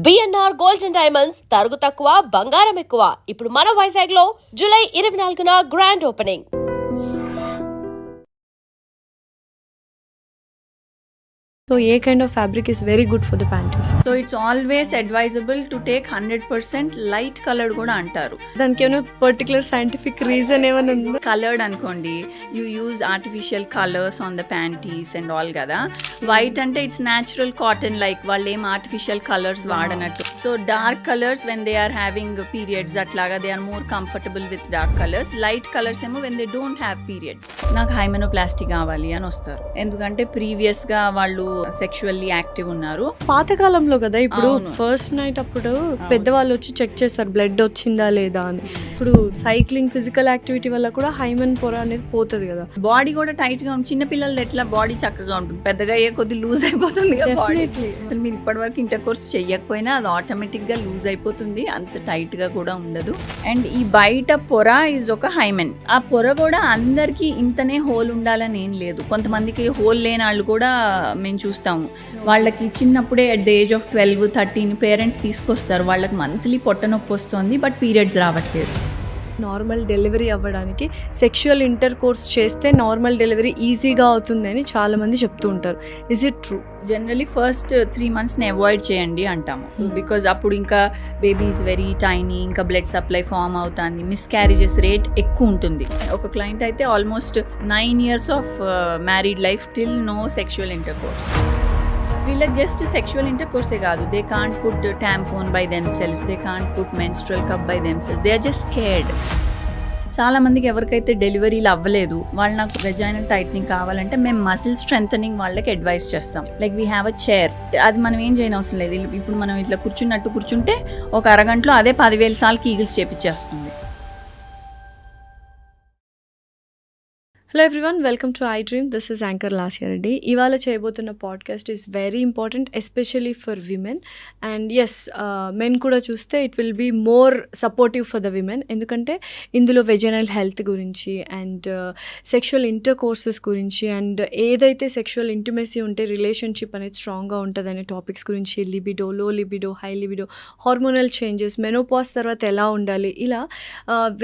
BNR gold and diamonds తరుగు తక్కువ బంగారం ఎక్కువ. ఇప్పుడు మన వైజాగ్ లో జూలై 24న grand opening. So, a kind of fabric is very good for the panties. So it's always advisable to take 100% light colored కూడా అంటారు. దానికి ఏమైనా పర్టికులర్ సైంటిఫిక్ రీజన్ ఏమైనా ఉందా? కలర్డ్ అనుకోండి, you use artificial colours on the panties and all కదా. White అంటే it's natural cotton, like వాళ్ళు ఏం ఆర్టిఫిషియల్ కలర్స్ వాడనట్టు. So dark colours when they are having periods అట్లాగా they are more comfortable with dark colours. Light colours ఏమో when they don't have periods. నాకు hymenoplasty కావాలి అని వస్తారు, ఎందుకంటే ప్రీవియస్ గా వాళ్ళు సెక్షువల్లీ యాక్టివ్ ఉన్నారు. పాతకాలంలో కదా, ఇప్పుడు ఫస్ట్ నైట్ అప్పుడు పెద్దవాళ్ళు వచ్చి చెక్ చేస్తారు బ్లడ్ వచ్చిందా లేదా అని. ఇప్పుడు సైక్లింగ్, ఫిజికల్ యాక్టివిటీ వల్ల కూడా హైమెన్ పొర అనేది పోతుంది కదా. బాడీ కూడా టైట్ గా ఉంటుంది. చిన్న పిల్లలు ఎట్లా బాడీ చక్కగా ఉంటుంది, పెద్దగా అయ్యే కొద్ది లూజ్ అయిపోతుంది కదా బాడీ. అసలు మీరు ఇప్పటి వరకు ఇంటర్ కోర్స్ చెయ్యకపోయినా అది ఆటోమేటిక్ గా లూజ్ అయిపోతుంది, అంత టైట్ గా కూడా ఉండదు. అండ్ ఈ బయట పొర ఈజ్ ఒక హైమెన్. ఆ పొర కూడా అందరికి ఇంతనే హోల్ ఉండాలని ఏం లేదు. కొంతమందికి హోల్ లేని వాళ్ళు కూడా మేము చూస్తాము. వాళ్ళకి చిన్నప్పుడే at the age of 12-13 parents తీసుకొస్తారు, వాళ్ళకి మంత్లీ పొట్ట నొప్పి వస్తుంది బట్ పీరియడ్స్ రావట్లేదు. నార్మల్ డెలివరీ అవ్వడానికి సెక్షువల్ ఇంటర్ కోర్స్ చేస్తే నార్మల్ డెలివరీ ఈజీగా అవుతుందని చాలా మంది చెప్తూ ఉంటారు. Is it true? Generally first 3 monthsని అవాయిడ్ చేయండి అంటాము, బికాజ్ అప్పుడు ఇంకా బేబీ ఈజ్ వెరీ టైనీ, ఇంకా బ్లడ్ సప్లై ఫామ్ అవుతుంది, మిస్క్యారేజెస్ రేట్ ఎక్కువ ఉంటుంది. ఒక క్లయింట్ అయితే almost 9 years of married life till no sexual intercourse. వీళ్ళకి జస్ట్ సెక్షువల్ ఇంటర్ కోర్సే కాదు, they can't put tampon by themselves, they can't put menstrual cup by themselves, they are just scared. చాలా మందికి ఎవరికైతే డెలివరీలు అవ్వలేదు వాళ్ళు నాకు వెజైనల్ టైట్నింగ్ కావాలంటే మేము మసిల్ స్ట్రెంథనింగ్ వాళ్ళకి అడ్వైస్ చేస్తాం. Like we have a chair, అది మనం ఏం చేయని అవసరం లేదు. ఇప్పుడు మనం ఇట్లా కూర్చున్నట్టు కూర్చుంటే ఒక అరగంటలో అదే 10,000 సార్లు ఈగిల్స్ చేపించేస్తుంది. Hello everyone, welcome to iDream. This is anchor Lasya Reddy. ఇవాళ చేయబోతున్న podcast is very important, especially for women. And yes, men కూడా చూస్తే it will be more supportive for the women, ఎందుకంటే ఇందులో వెజైనల్ హెల్త్ గురించి అండ్ సెక్షువల్ ఇంటర్ కోర్సెస్ గురించి and ఏదైతే sexual intimacy ఉంటే రిలేషన్షిప్ అనేది స్ట్రాంగ్గా ఉంటుంది అనే టాపిక్స్ గురించి, libido, low libido, high libido, hormonal changes, menopause తర్వాత ఎలా ఉండాలి, ఇలా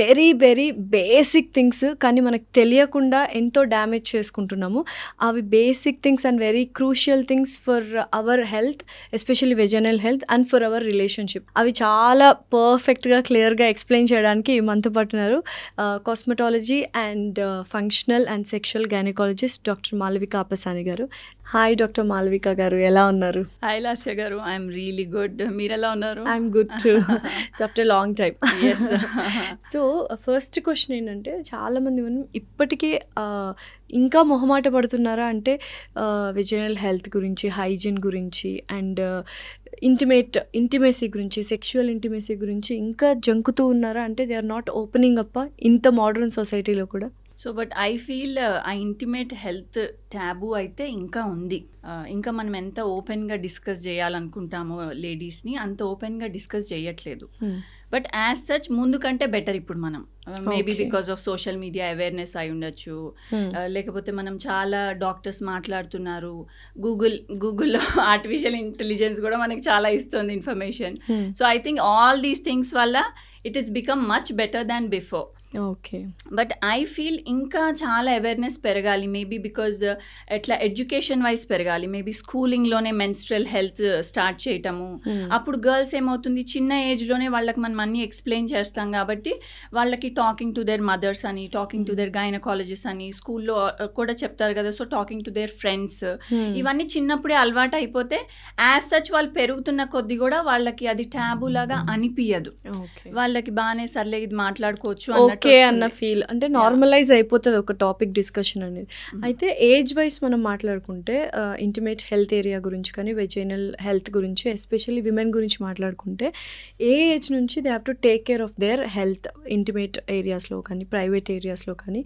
వెరీ వెరీ బేసిక్ థింగ్స్, కానీ మనకు తెలియకుండా ఎంతో డ్యామేజ్ చేసుకుంటున్నాము. అవి basic things and very crucial things for our health, especially vaginal health and for our relationship. అవి చాలా పర్ఫెక్ట్గా క్లియర్గా ఎక్స్ప్లెయిన్ చేయడానికి మనతో పాటున్నారు cosmetology and functional and sexual gynaecologist doctor Malavika Appasani garu. Hi doctor Malavika గారు, ఎలా ఉన్నారు? హాయ్ లాస్య గారు, ఐఎమ్ రియలీ గుడ్. మీరు ఎలా ఉన్నారు? I'm good too. So after long time. So first question ఏంటంటే, చాలామంది మనం ఇప్పటికీ ఇంకా మొహమాట పడుతున్నారా అంటే వెజైనల్ హెల్త్ గురించి, హైజీన్ గురించి అండ్ ఇంటిమేసీ గురించి, సెక్షువల్ ఇంటిమేసీ గురించి ఇంకా జంకుతూ ఉన్నారా అంటే they are not opening up ఇంత మోడర్న్ సొసైటీలో కూడా? So but I feel a intimate health taboo అయితే ఇంకా ఉంది. ఇంకా మనం ఎంత ఓపెన్గా డిస్కస్ చేయాలనుకుంటామో లేడీస్ని అంత ఓపెన్గా డిస్కస్ చేయట్లేదు. బట్ యాజ్ సచ్ ముందు కంటే బెటర్ ఇప్పుడు మనం, maybe because of social media awareness అయి ఉండొచ్చు, లేకపోతే మనం చాలా డాక్టర్స్ మాట్లాడుతున్నారు, గూగుల్లో ఆర్టిఫిషియల్ ఇంటెలిజెన్స్ కూడా మనకి చాలా ఇస్తుంది information. So I think all these things వల్ల it is become much better than before. Okay, but I feel ఇంకా చాలా అవేర్నెస్ పెరగాలి. మేబీ బికాజ్ ఎట్లా ఎడ్యుకేషన్ వైజ్ పెరగాలి. మేబీ స్కూలింగ్లోనే మెన్స్ట్రల్ హెల్త్ స్టార్ట్ చేయటము. అప్పుడు గర్ల్స్ ఏమవుతుంది, చిన్న ఏజ్లోనే వాళ్ళకి మనం అన్నీ ఎక్స్ప్లెయిన్ చేస్తాం కాబట్టి వాళ్ళకి టాకింగ్ టు దేర్ మదర్స్ అని, టాకింగ్ టు దేర్ గైనకాలజిస్ట్ అని స్కూల్లో కూడా చెప్తారు కదా. So talking to their friends, ఇవన్నీ చిన్నప్పుడే అలవాటు అయిపోతే యాజ్ సచ్ వాళ్ళు పెరుగుతున్న కొద్ది కూడా వాళ్ళకి అది ట్యాబు లాగా అనిపించదు. వాళ్ళకి బాగానే సర్లే ఇది మాట్లాడుకోవచ్చు అన్న ఫీల్, అంటే నార్మలైజ్ అయిపోతుంది ఒక టాపిక్ డిస్కషన్ అనేది. అయితే ఏజ్ వైజ్ మనం మాట్లాడుకుంటే ఇంటిమేట్ హెల్త్ ఏరియా గురించి కానీ వెజైనల్ హెల్త్ గురించి, ఎస్పెషల్లీ విమెన్ గురించి మాట్లాడుకుంటే ఏ ఏజ్ నుంచి they have to take care of their health intimate ఏరియాస్లో కానీ ప్రైవేట్ ఏరియాస్లో కానీ?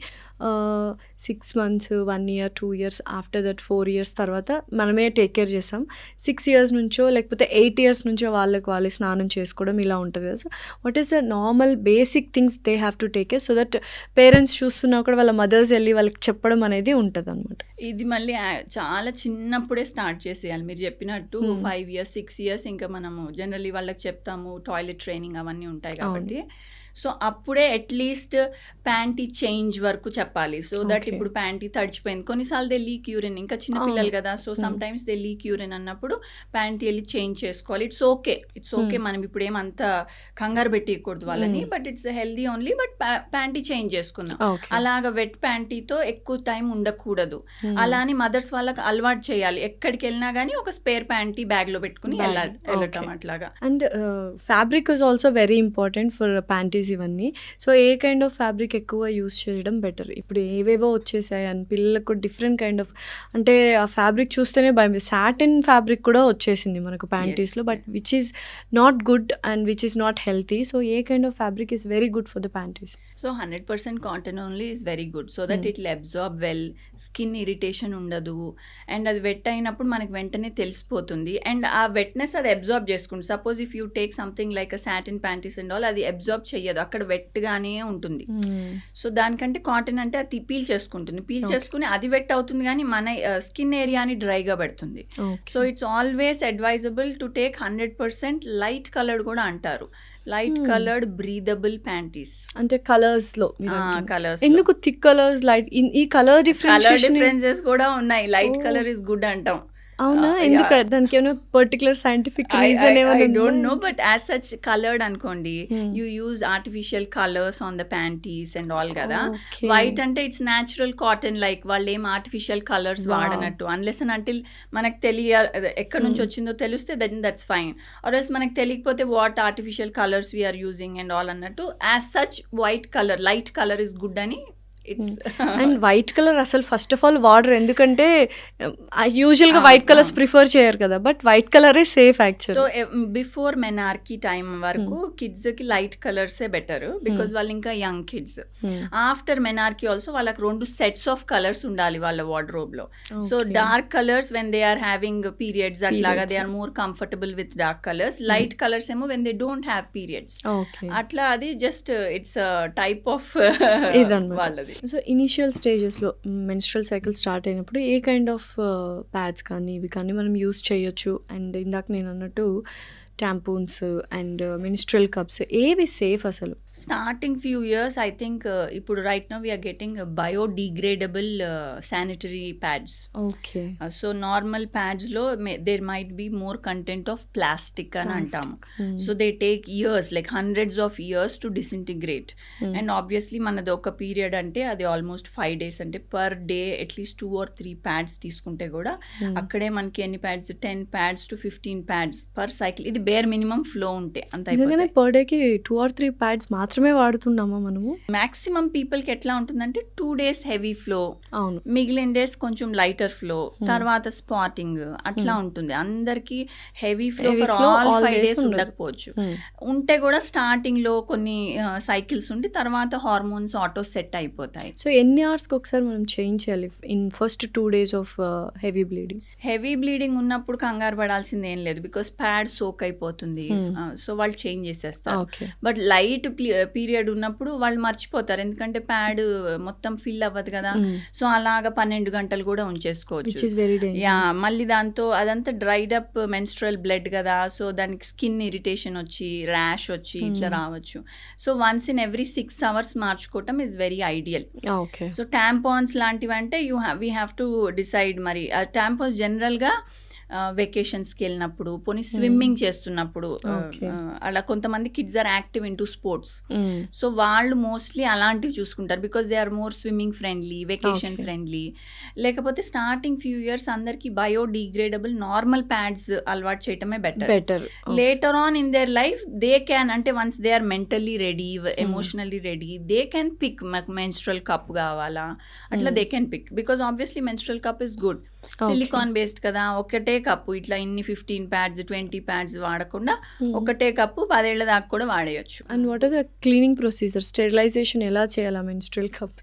6 months, 1 year, 2 years, after that 4 years తర్వాత మనమే టేక్ కేర్ చేస్తాం. 6 years నుంచో లేకపోతే 8 years నుంచో వాళ్ళకి స్నానం చేసుకోవడం ఇలా ఉంటుంది కదా. So what is the normal basic things they have to take care, so that parents చూస్తున్నా కూడా వాళ్ళ మదర్స్ వెళ్ళి వాళ్ళకి చెప్పడం అనేది ఉంటుంది అనమాట. ఇది మళ్ళీ చాలా చిన్నప్పుడే స్టార్ట్ చేసేయాలి. మీరు చెప్పినట్టు 5 years 6 years ఇంకా మనము జనరల్లీ వాళ్ళకి చెప్తాము, టాయిలెట్ ట్రైనింగ్ అవన్నీ ఉంటాయి కాబట్టి. సో అప్పుడే అట్లీస్ట్ ప్యాంటీ చేంజ్ వరకు చెప్పాలి. సో దట్ ఇప్పుడు ప్యాంటీ తడిచిపోయింది, కొన్నిసార్లు దే లీక్ యూరిన్, ఇంకా చిన్న పిల్లలు కదా, so some times they leak urine అన్నప్పుడు ప్యాంటీ వెళ్ళి చేంజ్ చేసుకోవాలి. ఇట్స్ ఓకే మనం ఇప్పుడు ఏమంత కంగారు పెట్టకూడదు వాళ్ళని, but it's healthy only, but panty change చేసుకున్నాం. అలాగా వెట్ ప్యాంటీతో ఎక్కువ టైం ఉండకూడదు. అలా అని మదర్స్ వాళ్ళకి అలవాటు చేయాలి, ఎక్కడికి వెళ్ళినా కానీ ఒక స్పేర్ ప్యాంటీ బ్యాగ్ లో పెట్టుకుని వెళ్ళటం అట్లాగా. And fabric is also very important for panties ఇవన్నీ. So a kind of fabric ఎక్కువ యూస్ చేయడం బెటర్? ఇప్పుడు ఏవేవో వచ్చేసాయి అని పిల్లలకు డిఫరెంట్ కైండ్ ఆఫ్, అంటే ఆ ఫ్యాబ్రిక్ చూస్తేనే భయం. సాటిన్ ఫ్యాబ్రిక్ కూడా వచ్చేసింది మనకు ప్యాంటీస్లో, but which is not good and which is not healthy. So a kind of fabric is very good for the panties? So 100% cotton only is very good, so that it will absorb well, skin irritation ఉండదు, and అది wet అయినప్పుడు మనకి వెంటనే తెలిసిపోతుంది, and ఆ wetness అది absorb చేసుకుంటుంది. Suppose if you take something like a satin panties and all, అది అబ్జార్బ్ చెయ్యదు, అక్కడ వెట్గానే ఉంటుంది. సో దానికంటే కాటన్ అంటే అది పీల్ చేసుకుంటుంది, పీల్ చేసుకుని అది వెట్ అవుతుంది కానీ మన స్కిన్ ఏరియాని డ్రైగా పెడుతుంది. So it's always advisable to take 100% light coloured కూడా అంటారు, లైట్ కలర్డ్ బ్రీదబుల్ ప్యాంటీస్. అంటే కలర్స్ లో కలర్స్ ఎందుకు థిక్ కలర్స్, లైట్, ఈ కలర్ డిఫరెన్సెస్ కూడా ఉన్నాయి. లైట్ కలర్ ఇస్ గుడ్ అంటాం. అవునా? ఎందుకు? దానికి ఏమైనా particular scientific reason I don't know, but as such colored అనుకోండి, you use artificial colors on the panties and all కదా. వైట్ అంటే ఇట్స్ న్యాచురల్ కాటన్, లైక్ వాళ్ళు ఏం ఆర్టిఫిషియల్ కలర్స్ వాడనట్టు, అన్లెస్ అండ్ అంటిల్ మనకు ఎక్కడి నుంచి వచ్చిందో తెలిస్తే దట్స్ ఫైన్, ఆర్ ఎల్స్ మనకు తెలియకపోతే what artificial colours we're using and all అన్నట్టు. As such white colour, light colour is good అని. అండ్ వైట్ కలర్ అసలు ఫస్ట్ ఆఫ్ ఆల్ వాడరు, ఎందుకంటే యూజువల్గా వైట్ కలర్స్ ప్రిఫర్ చేయరు కదా, బట్ వైట్ కలరే safe actual. So before menarche time వరకు కిడ్స్కి లైట్ కలర్సే బెటర్, బికాజ్ వాళ్ళు ఇంకా young kids. After menarche also వాళ్ళకి 2 sets ఆఫ్ కలర్స్ ఉండాలి వాళ్ళ వార్డ్రోబ్ లో. So dark colours when they are having periods అట్లాగా they are more comfortable with dark colours. Light colours ఏమో when they don't have periods, అట్లా అది just it's type of వాళ్ళది. So initial స్టేజెస్లో menstrual cycle start అయినప్పుడు ఏ kind of pods కానీ ఇవి కానీ మనం యూస్ చేయొచ్చు? అండ్ ఇందాక నేను అన్నట్టు ట్యాంపూన్స్ అండ్ మెన్స్ట్రల్ కప్స్ ఏవి సేఫ్ అసలు? Starting few years I think ఇప్పుడు right now we're getting biodegradable sanitary pads. Okay. So normal ప్యాడ్స్లో there might be more content of plastic అని అంటాము. So they take years, like hundreds of years to disintegrate. And obviously మనది ఒక period అంటే అది almost 5 days, అంటే per day at least 2 or 3 pads తీసుకుంటే కూడా అక్కడే మనకి ఎన్ని pods, 10 pads to 15 pads per cycle. ఇది బేర్ మినిమం ఫ్లో ఉంటే అంత అయిపోతుంది. పర్ డేకి 2 or 3 pads మాత్రమే వాడుతున్నామా మనము? మాక్సిమం పీపుల్కి ఎట్లా ఉంటుందంటే 2 days హెవీ ఫ్లో, అవును, మిగిలిన డేస్ కొంచెం లైటర్ ఫ్లో, తర్వాత స్పాటింగ్ అట్లా ఉంటుంది. అందరికి heavy flow for all 5 days ఉండకపోవచ్చు, ఉంటే కూడా స్టార్టింగ్ లో కొన్ని సైకిల్స్ ఉండి తర్వాత హార్మోన్స్ ఆటో సెట్ అయిపోతాయి. సో ఎన్ని అవర్స్కి ఒకసారి మనం చేంజ్ చేయాలి in first 2 days of heavy bleeding? Heavy bleeding ఉన్నప్పుడు కంగారు పడాల్సింది ఏం లేదు, బికాస్ ప్యాడ్ సోక్ అయిపోతుంది, సో వాళ్ళు చేంజ్ చేసేస్తారు. బట్ లైట్ పీరియడ్ ఉన్నప్పుడు వాళ్ళు మర్చిపోతారు, ఎందుకంటే ప్యాడ్ మొత్తం ఫిల్ అవ్వదు కదా. సో అలాగా 12 గంటలు కూడా ఉంచేసుకోవచ్చు. యా, మళ్ళీ దాంతో అదంతా డ్రైడ్ అప్ మెన్స్ట్రల్ బ్లడ్ కదా, సో దానికి స్కిన్ ఇరిటేషన్ వచ్చి ర్యాష్ వచ్చి ఇట్లా రావచ్చు. So once in every 6 hours మార్చుకోవటం ఈజ్ వెరీ ఐడియల్. సో ట్యాంపాన్స్ లాంటివి అంటే వీ హ్యావ్ టు డిసైడ్. మరి ట్యాంపాన్స్ జనరల్గా వెకేషన్స్కి వెళ్ళినప్పుడు, పోనీ స్విమ్మింగ్ చేస్తున్నప్పుడు, అలా కొంతమంది kids are active into sports, so వాళ్ళు మోస్ట్లీ అలాంటివి చూసుకుంటారు, because they are more swimming friendly, vacation friendly. లేకపోతే స్టార్టింగ్ ఫ్యూ ఇయర్స్ అందరికి బయోడిగ్రేడబుల్ నార్మల్ ప్యాడ్స్ అలవాటు చేయటమే better. Later on in their life they can, అంటే once they are mentally ready, emotionally ready, they can pick మాకు menstrual cup కావాలా, అట్లా they can pick, because obviously menstrual cup is good, silicone based కదా. ఒకటే cup ఇట్లా ఇన్ని 15 pads 20 pads వాడకుండా ఒకటే కప్పు 10 ఏళ్ల దాకా కూడా వాడేయచ్చు. And what are the cleaning procedure? Sterilisation ఎలా చేయాలా మెన్స్ట్రల్ కప్?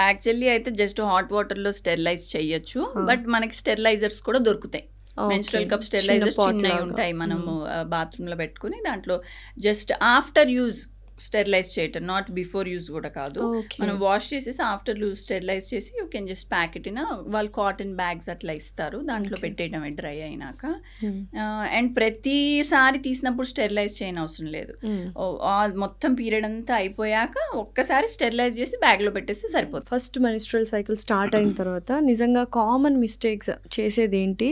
యాక్చువల్లీ అయితే జస్ట్ హాట్ వాటర్లో స్టెరిలైజ్ చేయొచ్చు, బట్ మనకి స్టెరిలైజర్స్ కూడా దొరుకుతాయి. మెన్స్ట్రల్ కప్ స్టెరిలైజర్స్ చిన్నవి ఉంటాయి, మనము బాత్రూంలో పెట్టుకుని దాంట్లో జస్ట్ ఆఫ్టర్ యూజ్ స్టెరిలైజ్ చేయటం, నాట్ బిఫోర్ యూస్ కూడా కాదు. ఓకే. మనం వాష్ చేసేసి ఆఫ్టర్ స్టెరిలైజ్ చేసి you can just pack it in వాళ్ళు కాటన్ బ్యాగ్స్ అట్లా ఇస్తారు, దాంట్లో Okay. పెట్టేయడమే డ్రై అయినాక. Hmm. అండ్ ప్రతిసారి తీసినప్పుడు స్టెరిలైజ్ చేయని అవసరం లేదు. Hmm. మొత్తం పీరియడ్ అంతా అయిపోయాక ఒక్కసారి స్టెరిలైజ్ చేసి బ్యాగ్లో పెట్టేస్తే సరిపోతుంది. ఫస్ట్ మెన్స్ట్రల్ సైకిల్ స్టార్ట్ అయిన తర్వాత నిజంగా కామన్ మిస్టేక్స్ చేసేది ఏంటి?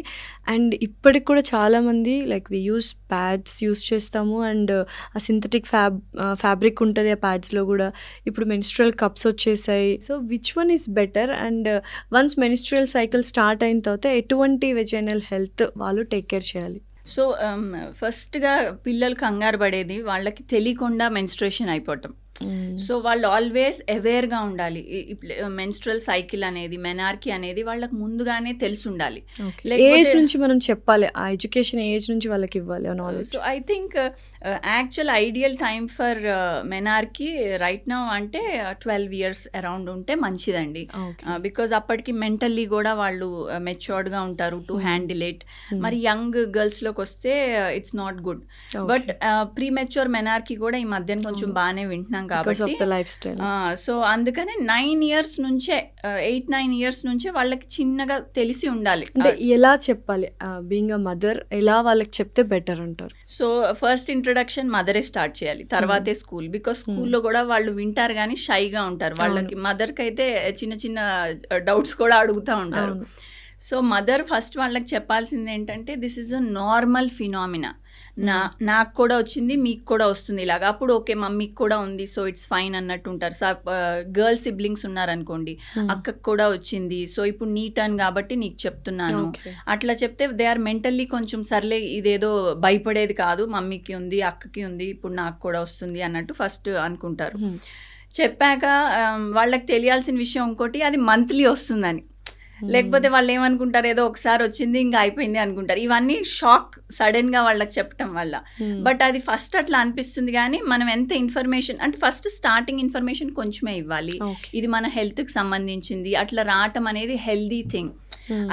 అండ్ ఇప్పటికి కూడా చాలామంది like we use pads use చేస్తాము, అండ్ ఆ సింథటిక్ ఫ్యాబ్రిక్ ఉంటుంది ఆ ప్యాడ్స్లో కూడా. ఇప్పుడు మెన్స్ట్రల్ కప్స్ వచ్చేసాయి. So which one is better? And once menstrual cycle start అయిన తర్వాత ఎటువంటి వెజైనల్ హెల్త్ వాళ్ళు టేక్ కేర్ చేయాలి? సో ఫస్ట్గా పిల్లలు కంగారు పడేది వాళ్ళకి తెలియకుండా మెన్స్ట్రేషన్ అయిపోవటం. సో వాళ్ళు ఆల్వేస్ అవేర్గా ఉండాలి. మెన్స్ట్రల్ సైకిల్ అనేది, మెనార్కీ అనేది వాళ్ళకి ముందుగానే తెలిసి ఉండాలి. ఏజ్ నుంచి మనం చెప్పాలి, ఆ ఎడ్యుకేషన్ ఏజ్ నుంచి వాళ్ళకి ఇవ్వాలి knowledge. So I think actual ideal time for menarche right now అంటే 12 years అరౌండ్ ఉంటే మంచిదండి. బికాజ్ అప్పటికి మెంటల్లీ కూడా వాళ్ళు మెచ్యూర్డ్గా ఉంటారు టు హ్యాండిల్ ఇట్. మరి యంగ్ గర్ల్స్లోకి వస్తే it's not good. But pre mature menarche కూడా ఈ మధ్యన కొంచెం బాగానే వింటున్నాం కాబట్టి. Life style. సో అందుకనే 9 years నుంచే 8-9 years నుంచే వాళ్ళకి చిన్నగా తెలిసి ఉండాలి. అంటే ఎలా చెప్పాలి బీయింగ్ అ మదర్, ఎలా వాళ్ళకి చెప్తే బెటర్ అంటారు? సో ఫస్ట్ ఇంట్రొడక్షన్ మదరే స్టార్ట్ చేయాలి, తర్వాతే స్కూల్. బికాస్ స్కూల్లో కూడా వాళ్ళు వింటారు కానీ షైగా ఉంటారు. వాళ్ళకి మదర్కి అయితే చిన్న చిన్న డౌట్స్ కూడా అడుగుతూ ఉంటారు. సో మదర్ ఫస్ట్ వాళ్ళకి చెప్పాల్సింది ఏంటంటే this is a normal phenomena. నాకు కూడా వచ్చింది, మీకు కూడా వస్తుంది ఇలాగా. అప్పుడు ఓకే మమ్మీకి కూడా ఉంది, సో ఇట్స్ ఫైన్ అన్నట్టు ఉంటారు. గర్ల్ సిబ్లింగ్స్ ఉన్నారనుకోండి, అక్కకు కూడా వచ్చింది, సో ఇప్పుడు నీ టర్న్ కాబట్టి నీకు చెప్తున్నాను అట్లా చెప్తే దే ఆర్ మెంటల్లీ కొంచెం సర్లే ఇదేదో భయపడేది కాదు, మమ్మీకి ఉంది, అక్కకి ఉంది, ఇప్పుడు నాకు కూడా వస్తుంది అన్నట్టు ఫస్ట్ అనుకుంటారు. చెప్పాక వాళ్ళకి తెలియాల్సిన విషయం ఇంకోటి, అది మంత్లీ వస్తుందని. లేకపోతే వాళ్ళు ఏమనుకుంటారు, ఏదో ఒకసారి వచ్చింది ఇంకా అయిపోయింది అనుకుంటారు. ఇవన్నీ షాక్ సడన్గా వాళ్ళకి చెప్పటం వల్ల. బట్ అది ఫస్ట్ అట్లా అనిపిస్తుంది, కానీ మనం ఎంత ఇన్ఫర్మేషన్ అంటే ఫస్ట్ స్టార్టింగ్ ఇన్ఫర్మేషన్ కొంచెమే ఇవ్వాలి. ఇది మన హెల్త్కి సంబంధించింది, అట్లా రావటం అనేది హెల్దీ థింగ్.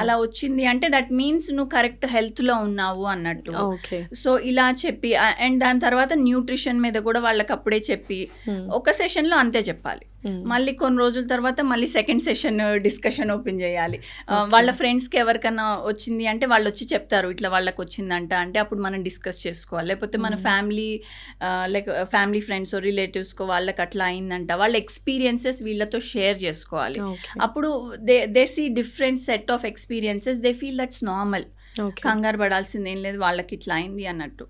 అలా వచ్చింది అంటే దట్ మీన్స్ నువ్వు కరెక్ట్ హెల్త్లో ఉన్నావు అన్నట్టు. సో ఇలా చెప్పి అండ్ దాని తర్వాత న్యూట్రిషన్ మీద కూడా వాళ్ళకి అప్పుడే చెప్పి ఒక సెషన్లో అంతే చెప్పాలి. మళ్ళీ కొన్ని రోజుల తర్వాత మళ్ళీ సెకండ్ సెషన్ డిస్కషన్ ఓపెన్ చేయాలి. వాళ్ళ ఫ్రెండ్స్కి ఎవరికైనా వచ్చింది అంటే వాళ్ళు వచ్చి చెప్తారు ఇట్లా వాళ్ళకి వచ్చిందంట అంటే అప్పుడు మనం డిస్కస్ చేసుకోవాలి. లేకపోతే మన ఫ్యామిలీ ఫ్రెండ్స్ రిలేటివ్స్కో వాళ్ళకి అట్లా అయిందంట, వాళ్ళ ఎక్స్పీరియన్సెస్ వీళ్ళతో షేర్ చేసుకోవాలి. అప్పుడు they see different set of experiences, they feel that's normal, కంగారు పడాల్సింది ఏం లేదు, వాళ్ళకి ఇట్లా అయింది అన్నట్టు.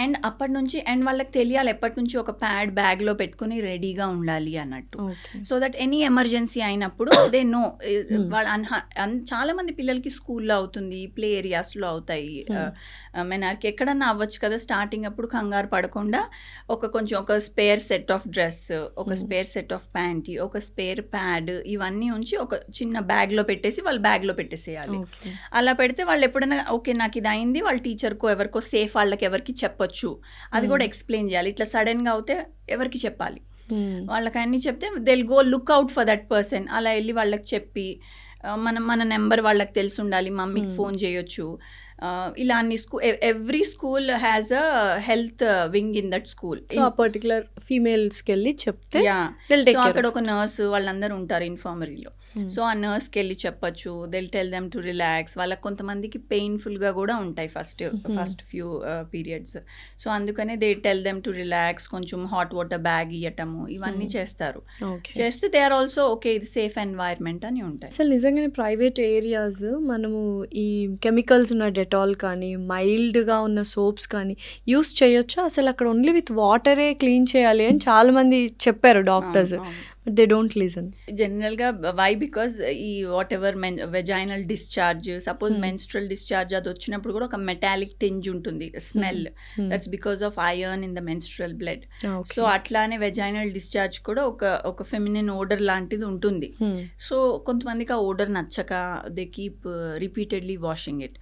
అండ్ అప్పటి నుంచి అండ్ వాళ్ళకి తెలియాలి ఎప్పటి నుంచి ఒక ప్యాడ్ బ్యాగ్లో పెట్టుకుని రెడీగా ఉండాలి అన్నట్టు. సో దట్ ఎనీ ఎమర్జెన్సీ అయినప్పుడు దే నో. వాళ్ళ చాలా మంది పిల్లలకి స్కూల్లో అవుతుంది, ప్లే ఏరియాస్లో అవుతాయి, మెనార్కి ఎక్కడన్నా అవ్వచ్చు కదా. స్టార్టింగ్ అప్పుడు కంగారు పడకుండా ఒక స్పేర్ సెట్ ఆఫ్ డ్రెస్, ఒక స్పేర్ సెట్ ఆఫ్ ప్యాంటీ, ఒక స్పేర్ ప్యాడ్, ఇవన్నీ ఉంచి ఒక చిన్న బ్యాగ్లో పెట్టేసి వాళ్ళు బ్యాగ్లో పెట్టేసేయాలి. అలా పెడితే వాళ్ళు ఎప్పుడైనా ఓకే నాకు ఇది అయింది, వాళ్ళ టీచర్కో ఎవరికో సేఫ్ వాళ్ళకి ఎవరికి చెప్పచ్చు, అది కూడా ఎక్స్ప్లెయిన్ చేయాలి. ఇట్లా సడన్గా అవుతే ఎవరికి చెప్పాలి, వాళ్ళకి అన్నీ చెప్తే they'll go look out for that person. అలా వెళ్ళి వాళ్ళకి చెప్పి మన నెంబర్ వాళ్ళకి తెలిసి ఉండాలి, మమ్మీకి ఫోన్ చేయొచ్చు. ఇలా అన్ని every school has a health wing in that school. Particular ఫీమేల్స్కి వెళ్ళి చెప్తే అక్కడ ఒక నర్స్ వాళ్ళందరూ ఉంటారు ఇన్ఫర్మరీలో. సో ఆ నర్స్కి వెళ్ళి చెప్పచ్చు, they'll tell them to relax. వాళ్ళకి కొంతమందికి పెయిన్ఫుల్గా కూడా ఉంటాయి ఫస్ట్ ఫ్యూ పీరియడ్స్. సో అందుకనే they tell them to relax, కొంచెం హాట్ వాటర్ బ్యాగ్ ఇవ్వటము, ఇవన్నీ చేస్తారు. చేస్తే దే ఆర్ ఆల్సో ఓకే ఇది సేఫ్ ఎన్వైర్న్మెంట్ అని ఉంటాయి. అసలు నిజంగానే ప్రైవేట్ ఏరియాస్ మనము ఈ కెమికల్స్ ఉన్న డెటాల్ కానీ మైల్డ్గా ఉన్న సోప్స్ కానీ యూస్ చేయొచ్చా? అసలు అక్కడ ఓన్లీ విత్ వాటరే క్లీన్ చేయాలి అని చాలా మంది చెప్పారు doctors, but they don't listen. జనరల్గా వై బికాజ్ ఈ what ever vaginal discharge, suppose menstrual discharge అది వచ్చినప్పుడు కూడా ఒక మెటాలిక్ టింజ్ ఉంటుంది, smell, that's because of iron in the menstrual blood. So అట్లానే వెజైనల్ డిశ్చార్జ్ కూడా ఒక ఫెమినిన్ ఓడర్ లాంటిది ఉంటుంది. సో కొంతమందికి ఆ ఓడర్ నచ్చక they keep repeatedly washing it.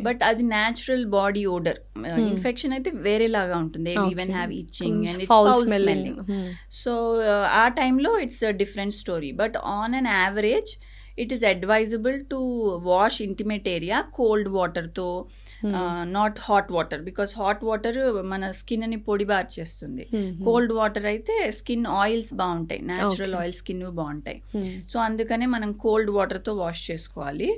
But అది న్యాచురల్ బాడీ ఓడర్. ఇన్ఫెక్షన్ అయితే వేరేలాగా ఉంటుంది, they even have itching and it's foul smelling. So ఆ టైంలో it's a different story, but on an average it is advisable to wash intimate area cold water tho not hot water, because hot water మన స్కిన్ని పొడిబార్ చేస్తుంది. Cold water అయితే skin oils బాగుంటాయి, natural oil skin బాగుంటాయి. So అందుకనే మనం కోల్డ్ వాటర్తో వాష్ చేసుకోవాలి.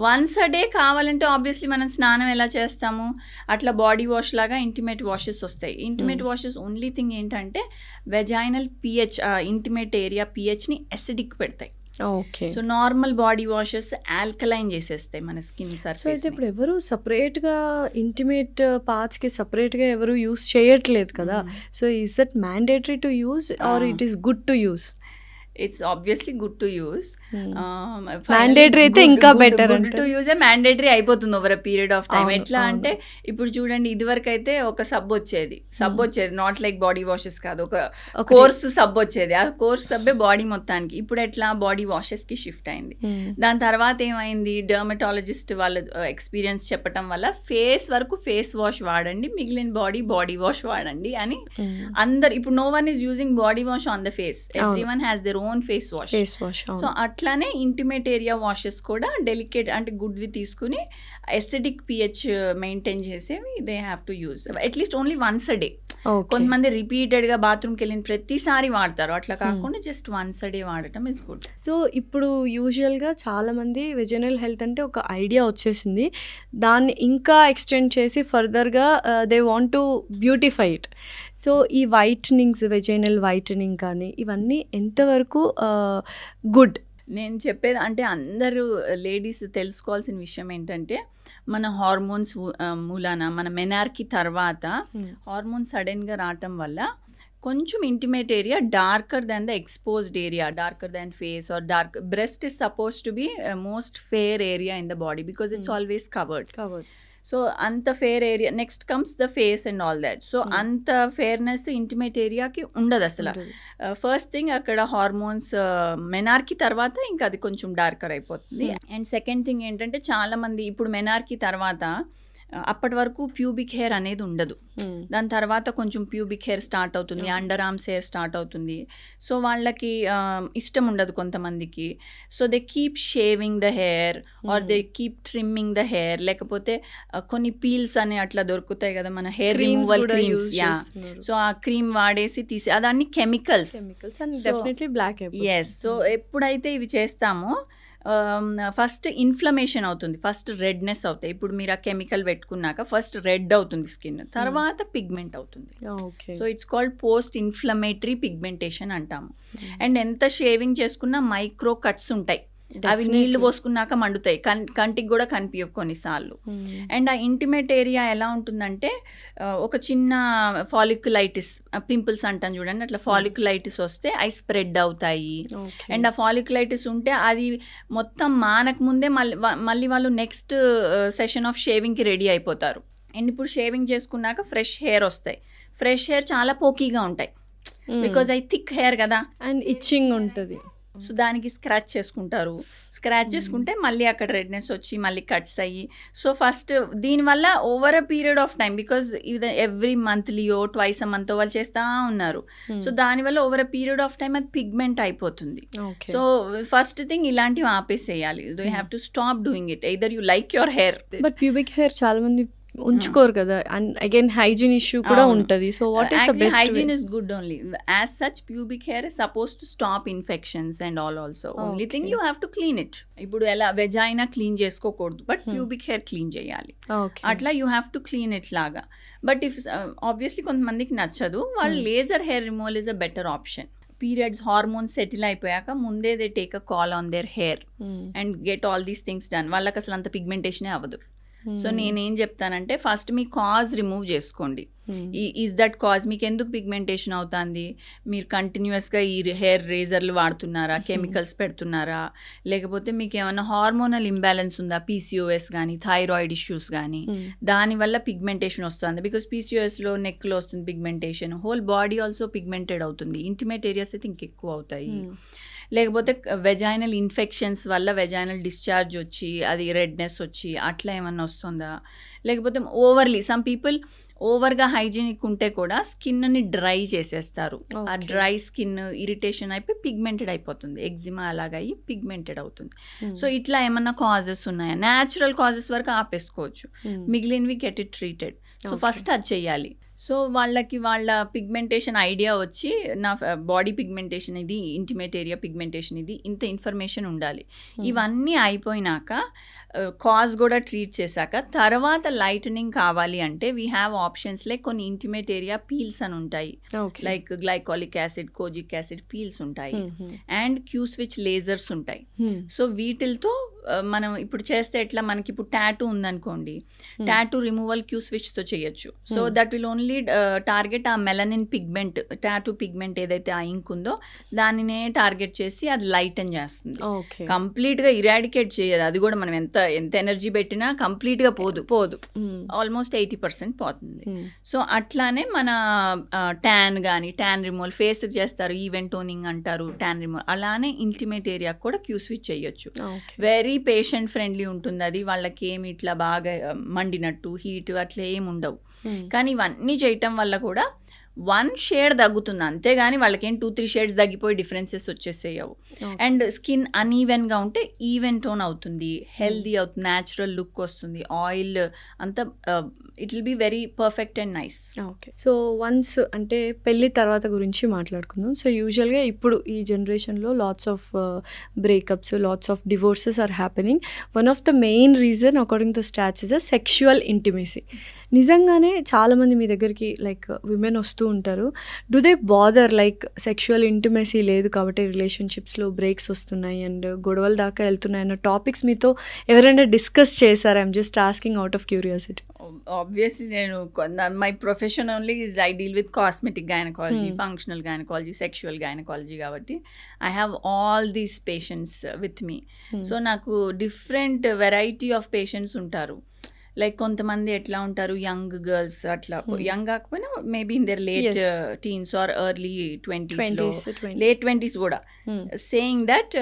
వన్స్ అ డే కావాలంటే ఆబ్వియస్లీ మనం స్నానం ఎలా చేస్తాము అట్లా బాడీ వాష్ లాగా ఇంటిమేట్ వాషెస్ వస్తాయి. ఇంటిమేట్ వాషెస్ ఓన్లీ థింగ్ ఏంటంటే వెజైనల్ పిహెచ్, ఇంటిమేట్ ఏరియా పిహెచ్ని అసిడిక్ పెడతాయి. Okay. So normal body washes alkaline చేసేస్తాయి మన స్కిన్ సో అయితే సర్ఫేస్. ఇప్పుడు ఎవరు సపరేట్గా ఇంటిమేట్ పార్ట్స్కి సపరేట్గా ఎవరు యూస్ చేయట్లేదు కదా. So is that mandatory to use or it is good to use? It's obviously good to use. Mandatory అయితే ఇంకా better గుడ్ అంటారు. టు యూజ్ మ్యాండేటరీ అయిపోతుంది over a period of time. అవును, ఎట్లా అవును. అంటే ఇప్పుడు చూడండి, ఇదివరకు అయితే ఒక సబ్ వచ్చేది, నాట్ లైక్ బాడీ వాషెస్ కాదు, ఒక కోర్స్ సబ్ వచ్చేది. ఆ కోర్స్ సబ్బే బాడీ మొత్తానికి. ఇప్పుడు ఎట్లా బాడీ వాషెస్ కి షిఫ్ట్ అయింది. దాని తర్వాత ఏమైంది, డర్మటాలజిస్ట్ వాళ్ళ ఎక్స్పీరియన్స్ చెప్పటం వల్ల ఫేస్ వరకు ఫేస్ వాష్ వాడండి, మిగిలిన బాడీ వాష్ వాడండి అని అందరు. ఇప్పుడు no one is using body wash on the face, everyone has their own face wash. Face wash. So అట్లానే ఇంటిమేట్ ఏరియా వాషెస్ కూడా డెలికేట్ అంటే గుడ్వి తీసుకుని ఎసిడిక్ పిహెచ్ మెయింటైన్ చేసేవి they have to use at least only once a day. కొంతమంది రిపీటెడ్గా బాత్రూమ్కి వెళ్ళిన ప్రతిసారి వాడతారు, అట్లా కాకుండా జస్ట్ వన్స్ అ డే వాడటం ఇస్ గుడ్. సో ఇప్పుడు యూజువల్గా చాలామంది వెజనల్ హెల్త్ అంటే ఒక ఐడియా వచ్చేసింది, దాన్ని ఇంకా ఎక్స్టెండ్ చేసి ఫర్దర్గా they want to beautify it. So ఈ వైటనింగ్స్, వెజైనల్ వైటనింగ్ కానీ ఇవన్నీ ఎంతవరకు గుడ్? నేను చెప్పేది అంటే అందరూ లేడీస్ తెలుసుకోవాల్సిన విషయం ఏంటంటే, మన హార్మోన్స్ మూలాన మన మెనార్కి తర్వాత హార్మోన్స్ సడన్గా రావటం వల్ల కొంచెం intimate area darker than the exposed area, darker than face or dark breast is suppose to be most fair area in the body because it's always covered. So అంత fair area, next comes the face and all that. So అంత fairness intimate ఏరియాకి ఉండదు అసలు. First thing అక్కడ hormones menarche తర్వాత ఇంకా అది కొంచెం డార్కర్ అయిపోతుంది. అండ్ సెకండ్ థింగ్ ఏంటంటే, చాలా మంది ఇప్పుడు మెనార్కి తర్వాత అప్పటి వరకు ప్యూబిక్ హెయిర్ అనేది ఉండదు. దాని తర్వాత కొంచెం ప్యూబిక్ హెయిర్ స్టార్ట్ అవుతుంది, అండర్ ఆర్మ్స్ హెయిర్ స్టార్ట్ అవుతుంది. సో వాళ్ళకి ఇష్టం ఉండదు కొంతమందికి. So they keep shaving the hair or they keep trimming the hair, లేకపోతే కొన్ని పీల్స్ అని అట్లా దొరుకుతాయి కదా మన హెయిర్ రిమూవల్ క్రీమ్స్. సో ఆ క్రీమ్ వాడేసి తీసి అదాన్ని chemicals. Definitely black. Yes. So ఎప్పుడైతే ఇవి చేస్తామో ఫస్ట్ ఇన్ఫ్లమేషన్ అవుతుంది, ఫస్ట్ రెడ్నెస్ అవుతాయి. ఇప్పుడు మీరు ఆ కెమికల్ పెట్టుకున్నాక ఫస్ట్ రెడ్ అవుతుంది స్కిన్, తర్వాత పిగ్మెంట్ అవుతుంది. So it's called post inflammatory pigmentation అంటాము. అండ్ ఎంత షేవింగ్ చేసుకున్నా మైక్రో కట్స్ ఉంటాయి, అవి నీళ్లు పోసుకున్నాక మండుతాయి, కంటికి కూడా కనిపించవు కొన్నిసార్లు. అండ్ ఆ ఇంటిమేట్ ఏరియా ఎలా ఉంటుందంటే, ఒక చిన్న ఫాలిక్యులైటిస్, పింపుల్స్ అంటాను చూడండి, అట్లా ఫాలిక్యులైటిస్ వస్తే అవి స్ప్రెడ్ అవుతాయి. అండ్ ఆ ఫాలిక్యులైటిస్ ఉంటే అది మొత్తం మానక ముందే మళ్ళీ వాళ్ళు నెక్స్ట్ సెషన్ ఆఫ్ షేవింగ్కి రెడీ అయిపోతారు. అండ్ ఇప్పుడు షేవింగ్ చేసుకున్నాక ఫ్రెష్ హెయిర్ వస్తాయి. ఫ్రెష్ హెయిర్ చాలా పోకీగా ఉంటాయి బికాజ్ అవి థిక్ హెయిర్ కదా, అండ్ ఇచ్చింగ్ ఉంటుంది. సో దానికి స్క్రాచ్ చేసుకుంటే మళ్ళీ అక్కడ రెడ్నెస్ వచ్చి మళ్ళీ కట్స్ అయ్యి. సో ఫస్ట్ దీనివల్ల over a period of time, because ఇది ఎవ్రీ మంత్లీయో ట్వైస్ అ మంత్ వాళ్ళు చేస్తూ ఉన్నారు. సో దానివల్ల over a period of time అది పిగ్మెంట్ అయిపోతుంది. సో ఫస్ట్ థింగ్ ఇలాంటివి ఆపేసేయాలి. You have to stop doing it, either you like your hair. But pubic hair చాలా మంది ఉంచుకోరు కదా, అండ్ అగైన్ హైజీన్ ఇష్యూ కూడా ఉంటుంది. So what is the best? Hygiene is good only. As such pubic hair is suppose to stop infections and all also. Only thing you have to clean it. ఇప్పుడు ఎలా vagina clean చేసుకోకూడదు, but pubic hair clean చేయాలి. అట్లా you have to clean it లాగా. But if obviously కొంతమందికి నచ్చదు, వాళ్ళు laser hair removal is a better option. Periods hormones settle అయిపోయాక ముందే they take a call on their hair and get all these things done. వాళ్ళకి అసలు అంత పిగ్మెంటేషనే అవ్వదు. సో నేనేం చెప్తానంటే, ఫస్ట్ మీ కాజ్ రిమూవ్ చేసుకోండి. ఈజ్ దట్ కాజ్, మీకు ఎందుకు పిగ్మెంటేషన్ అవుతుంది? మీరు కంటిన్యూస్గా ఈ హెయిర్ రేజర్లు వాడుతున్నారా, కెమికల్స్ పెడుతున్నారా, లేకపోతే మీకు ఏమైనా హార్మోనల్ ఇంబ్యాలెన్స్ ఉందా, పీసీఓఎస్ కానీ థైరాయిడ్ ఇష్యూస్ కానీ, దానివల్ల పిగ్మెంటేషన్ వస్తుంది. బికాస్ పీసీఓఎస్లో నెక్లో వస్తుంది pigmentation, whole body also pigmented అవుతుంది. ఇంటిమేట్ ఏరియాస్ అయితే ఇంకెక్కువ అవుతాయి. లేకపోతే వెజైనల్ ఇన్ఫెక్షన్స్ వల్ల వెజైనల్ డిశ్చార్జ్ వచ్చి అది రెడ్నెస్ వచ్చి అట్లా ఏమన్నా వస్తుందా, లేకపోతే ఓవర్లీ సమ్ పీపుల్ ఓవర్గా హైజీనిక్ ఉంటే కూడా స్కిన్ని డ్రై చేసేస్తారు. ఆ Okay. డ్రై స్కిన్ ఇరిటేషన్ అయిపోయి పిగ్మెంటెడ్ అయిపోతుంది, ఎగ్జిమా అలాగ అయ్యి పిగ్మెంటెడ్ అవుతుంది. సో ఇట్లా ఏమన్నా కాజెస్ ఉన్నాయా? న్యాచురల్ కాజెస్ వరకు ఆపేసుకోవచ్చు, మిగిలినవి get it treated. So Okay. First అది చెయ్యాలి. సో వాళ్ళకి వాళ్ళ పిగ్మెంటేషన్ ఐడియా వచ్చి నా బాడీ పిగ్మెంటేషన్ ఇది, ఇంటిమేట్ ఏరియా పిగ్మెంటేషన్ ఇది, ఇంత ఇన్ఫర్మేషన్ ఉండాలి. ఇవన్నీ అయిపోయినాక కాజ్ కూడా ట్రీట్ చేశాక తర్వాత లైటనింగ్ కావాలి అంటే వీ హ్యావ్ ఆప్షన్స్ లైక్ కొన్ని ఇంటిమేట్ ఏరియా పీల్స్ అని ఉంటాయి, like glycolic acid, kojic acid peels ఉంటాయి, అండ్ క్యూ స్విచ్ లేజర్స్ ఉంటాయి. సో వీటితో మనం ఇప్పుడు చేస్తే ఎట్లా, మనకి ఇప్పుడు టాటూ ఉందనుకోండి, టాటూ రిమూవల్ క్యూ స్విచ్తో చేయొచ్చు. So that will only target ఆ మెలనిన్ పిగ్మెంట్, టాటూ పిగ్మెంట్ ఏదైతే ఆ ఇంక్ ఉందో దానినే టార్గెట్ చేసి అది లైటన్ చేస్తుంది. కంప్లీట్గా ఇరాడికేట్ చేయదు, అది కూడా మనం ఎంత ఎనర్జీ పెట్టినా కంప్లీట్గా పోదు, ఆల్మోస్ట్ 80% పోతుంది. సో అట్లానే మన ట్యాన్ కానీ, ట్యాన్ రిమూవల్ ఫేస్కి చేస్తారు, ఈవెంట్ టోనింగ్ అంటారు, ట్యాన్ రిమూవల్, అలానే ఇంటిమేట్ ఏరియా కూడా క్యూ స్విచ్ చేయొచ్చు. వెరీ పేషెంట్ ఫ్రెండ్లీ ఉంటుంది అది, వాళ్ళకి ఏమి ఇట్లా బాగా మండినట్టు హీట్ అట్లా ఏమి ఉండవు. కానీ ఇవన్నీ చేయటం వల్ల కూడా 1 షేడ్ తగ్గుతుంది, అంతేగాని వాళ్ళకేం 2-3 షేడ్స్ తగ్గిపోయి డిఫరెన్సెస్ వచ్చేసేయవు. అండ్ స్కిన్ అన్ఈవెన్గా ఉంటే ఈవెన్ టోన్ అవుతుంది, హెల్దీ అవుతుంది, న్యాచురల్ లుక్ వస్తుంది, ఆయిల్ అంతా it will be very perfect and nice. Okay. So once అంటే పెళ్ళి తర్వాత గురించి మాట్లాడుకుందాం. సో యూజువల్గా ఇప్పుడు ఈ జనరేషన్లో lots of breakups, lots of divorces are happening. One of the main reason according to stats is a sexual intimacy. నిజంగానే చాలామంది మీ దగ్గరికి లైక్ విమెన్ వస్తూ ఉంటారు. Do they bother like sexual intimacy లేదు కాబట్టి రిలేషన్షిప్స్లో బ్రేక్స్ వస్తున్నాయి అండ్ గొడవల దాకా వెళ్తున్నాయి అన్న టాపిక్స్ మీతో ఎవరైనా డిస్కస్ చేశారా? I'm just asking out of curiosity. Obviously నేను my profession only is I deal with cosmetic gynaecology, functional gynaecology, sexual gynaecology, కాబట్టి I have all these patients with me. So నాకు డిఫరెంట్ వెరైటీ ఆఫ్ పేషెంట్స్ ఉంటారు. Like కొంతమంది ఎట్లా ఉంటారు, young girls, అట్లా young కాకపోయినా maybe in their late teens or early 20s, late 20s కూడా, saying that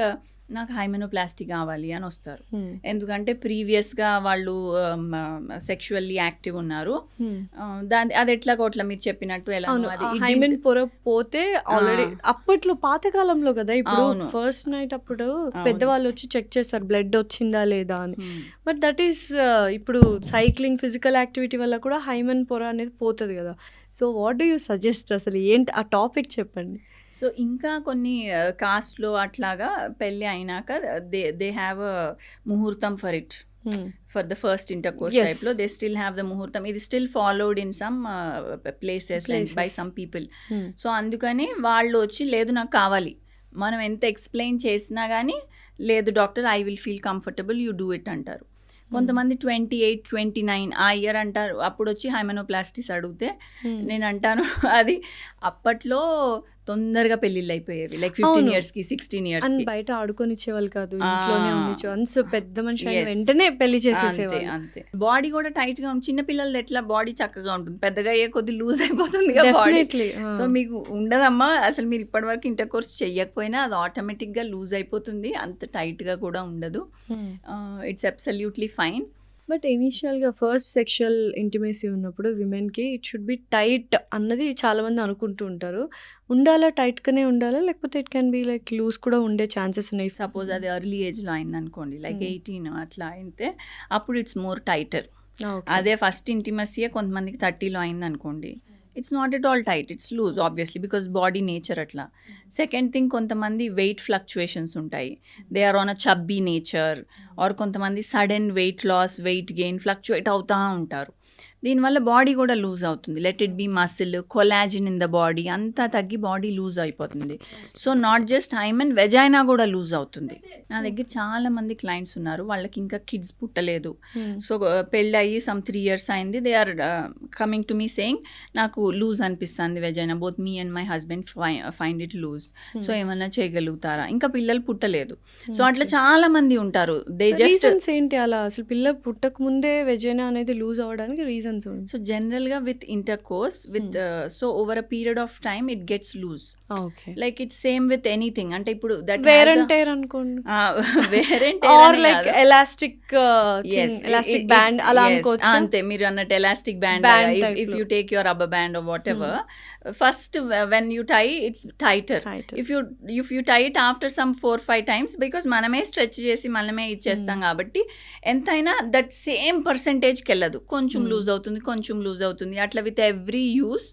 నాకు హైమెనోప్లాస్టీ కావాలి అని వస్తారు. ఎందుకంటే ప్రీవియస్గా వాళ్ళు సెక్షువల్లీ యాక్టివ్ ఉన్నారు, అది ఎట్లా కోట్ల మీరు చెప్పినట్టు ఎలా హైమెన్ పొర పోతే ఆల్రెడీ అప్పట్లో పాతకాలంలో కదా, ఇప్పుడు ఫస్ట్ నైట్ అప్పుడు పెద్దవాళ్ళు వచ్చి చెక్ చేస్తారు బ్లడ్ వచ్చిందా లేదా అని. బట్ దట్ ఈస్ ఇప్పుడు సైక్లింగ్, ఫిజికల్ యాక్టివిటీ వల్ల కూడా హైమెన్ పొర అనేది పోతుంది కదా. So what do you suggest, అసలు ఏంటి ఆ టాపిక్ చెప్పండి. సో ఇంకా కొన్ని కాస్ట్లో అట్లాగా పెళ్ళి అయినాక దే హ్యావ్ అ ముహూర్తం for it, for the first intercourse టైప్లో దే స్టిల్ హ్యావ్ ద ముహూర్తం. ఇది still followed in some places by some people. So అందుకని వాళ్ళు వచ్చి లేదు నాకు కావాలి, మనం ఎంత ఎక్స్ప్లెయిన్ చేసినా కానీ లేదు doctor I will feel comfortable, you do it అంటారు. కొంతమంది 28, 29 ఆ ఇయర్ అంటారు. అప్పుడు వచ్చి హైమెనోప్లాస్టిస్ అడిగితే నేను అంటాను అది అప్పట్లో తొందరగా పెళ్ళిళ్ళు అయిపోయేవి, లైక్ 15 years కి 16 years కి. బయట ఆడుకొని ఇచ్చేవాళ్ళు కాదు, ఇంట్లోనే వన్స్ పెద్ద మనిషి వెంటనే పెళ్లి చేసేసేవాళ్ళు. అంతే. బాడీ కూడా టైట్ గా ఉంటుంది, చిన్న పిల్లలు ఎట్లా బాడీ చక్కగా ఉంటుంది, పెద్దగా అయ్యే కొద్ది లూజ్ అయిపోతుంది బాడీ. సో మీకు ఉండదమ్మా అసలు, మీరు ఇప్పటి వరకు ఇంటర్ కోర్స్ చెయ్యకపోయినా అది ఆటోమేటిక్ గా లూజ్ అయిపోతుంది, అంత టైట్ గా కూడా ఉండదు. It's absolutely fine. బట్ ఇనీషియల్గా ఫస్ట్ సెక్షువల్ ఇంటిమేసీ ఉన్నప్పుడు విమెన్కి ఇట్ షుడ్ బి టైట్ అన్నది చాలామంది అనుకుంటూ ఉంటారు. ఉండాలా, టైట్గానే ఉండాలా, లేకపోతే it can be like loose కూడా ఉండే ఛాన్సెస్ ఉన్నాయి? సపోజ్ అది ఎర్లీ ఏజ్లో అయింది అనుకోండి, లైక్ 18 అట్లా అయితే అప్పుడు ఇట్స్ మోర్ టైటర్. అదే ఫస్ట్ ఇంటిమసీయే కొంతమందికి 30లో అయింది అనుకోండి, it's not at all tight, it's loose obviously because body nature అట్లా. సెకండ్ థింగ్, కొంతమంది వెయిట్ ఫ్లక్చుయేషన్స్ ఉంటాయి, they are on a chubby nature, or కొంతమంది sudden weight loss, weight gain, fluctuate అవుతూ ఉంటారు. దీనివల్ల బాడీ కూడా లూజ్ అవుతుంది. Let it be muscle, collagen in the body అంతా తగ్గి బాడీ లూజ్ అయిపోతుంది. So not just hymen, vagina కూడా లూజ్ అవుతుంది. నా దగ్గర చాలా మంది క్లయింట్స్ ఉన్నారు, వాళ్ళకి ఇంకా కిడ్స్ పుట్టలేదు. సో పెళ్ళి అయ్యి సమ్ 3 years అయింది, they are coming to me saying నాకు లూజ్ అనిపిస్తుంది vagina, both me and my husband find it loose. So ఏమన్నా చేయగలుగుతారా? ఇంకా పిల్లలు పుట్టలేదు. సో అట్లా చాలా మంది ఉంటారు. దే జస్ట్ ఏంటి అలా అసలు పిల్లలు పుట్టక ముందే వెజైనా అనేది లూజ్ అవ్వడానికి రీజన్స్ రీజన్స్? సో జనరల్గా with intercourse with so over a period of time it gets loose. Okay. Like it's same with anything. అంటే ఇప్పుడు దట్ వేర్ అండ్ టైర్ అనుకోండి, వేరెంట్ or like elastic elastic band అలా అనుకోవచ్చు. అంతే, మీరు అన్నట్టు elastic band. If you take your rubber band or whatever, first when you tie it's tighter. If you tie it after some 4-5 times, because మనమే stretch చేసి మనమే ఇచ్చేస్తాం కాబట్టి ఎంతైనా దట్ సేమ్ పర్సెంటేజ్కి వెళ్ళదు. కొంచెం లూజ్ అవుతుంది, కొంచెం లూజ్ అవుతుంది, అట్లా with every use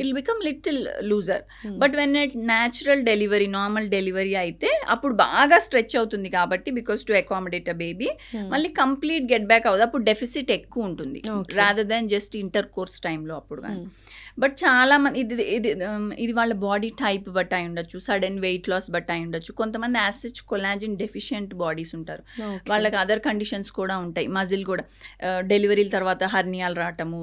it become little loser. But when it natural delivery, normal delivery అయితే అప్పుడు బాగా స్ట్రెచ్ అవుతుంది కాబట్టి, because to accommodate a baby, మళ్ళీ కంప్లీట్ గెట్ బ్యాక్ అవ్వదు. అప్పుడు డెఫిసిట్ ఎక్కువ ఉంటుంది rather than just inter course టైంలో అప్పుడు కానీ. బట్ చాలా మంది ఇది వాళ్ళ బాడీ టైప్ బట్టి అయి ఉండొచ్చు, సడన్ వెయిట్ లాస్ బట్టి అయి ఉండొచ్చు. కొంతమంది యాసిడ్ కొలాజిన్ డెఫిషియెంట్ బాడీస్ ఉంటారు, వాళ్ళకి అదర్ కండిషన్స్ కూడా ఉంటాయి. మజిల్ కూడా డెలివరీల తర్వాత హర్నియాలు రావటము,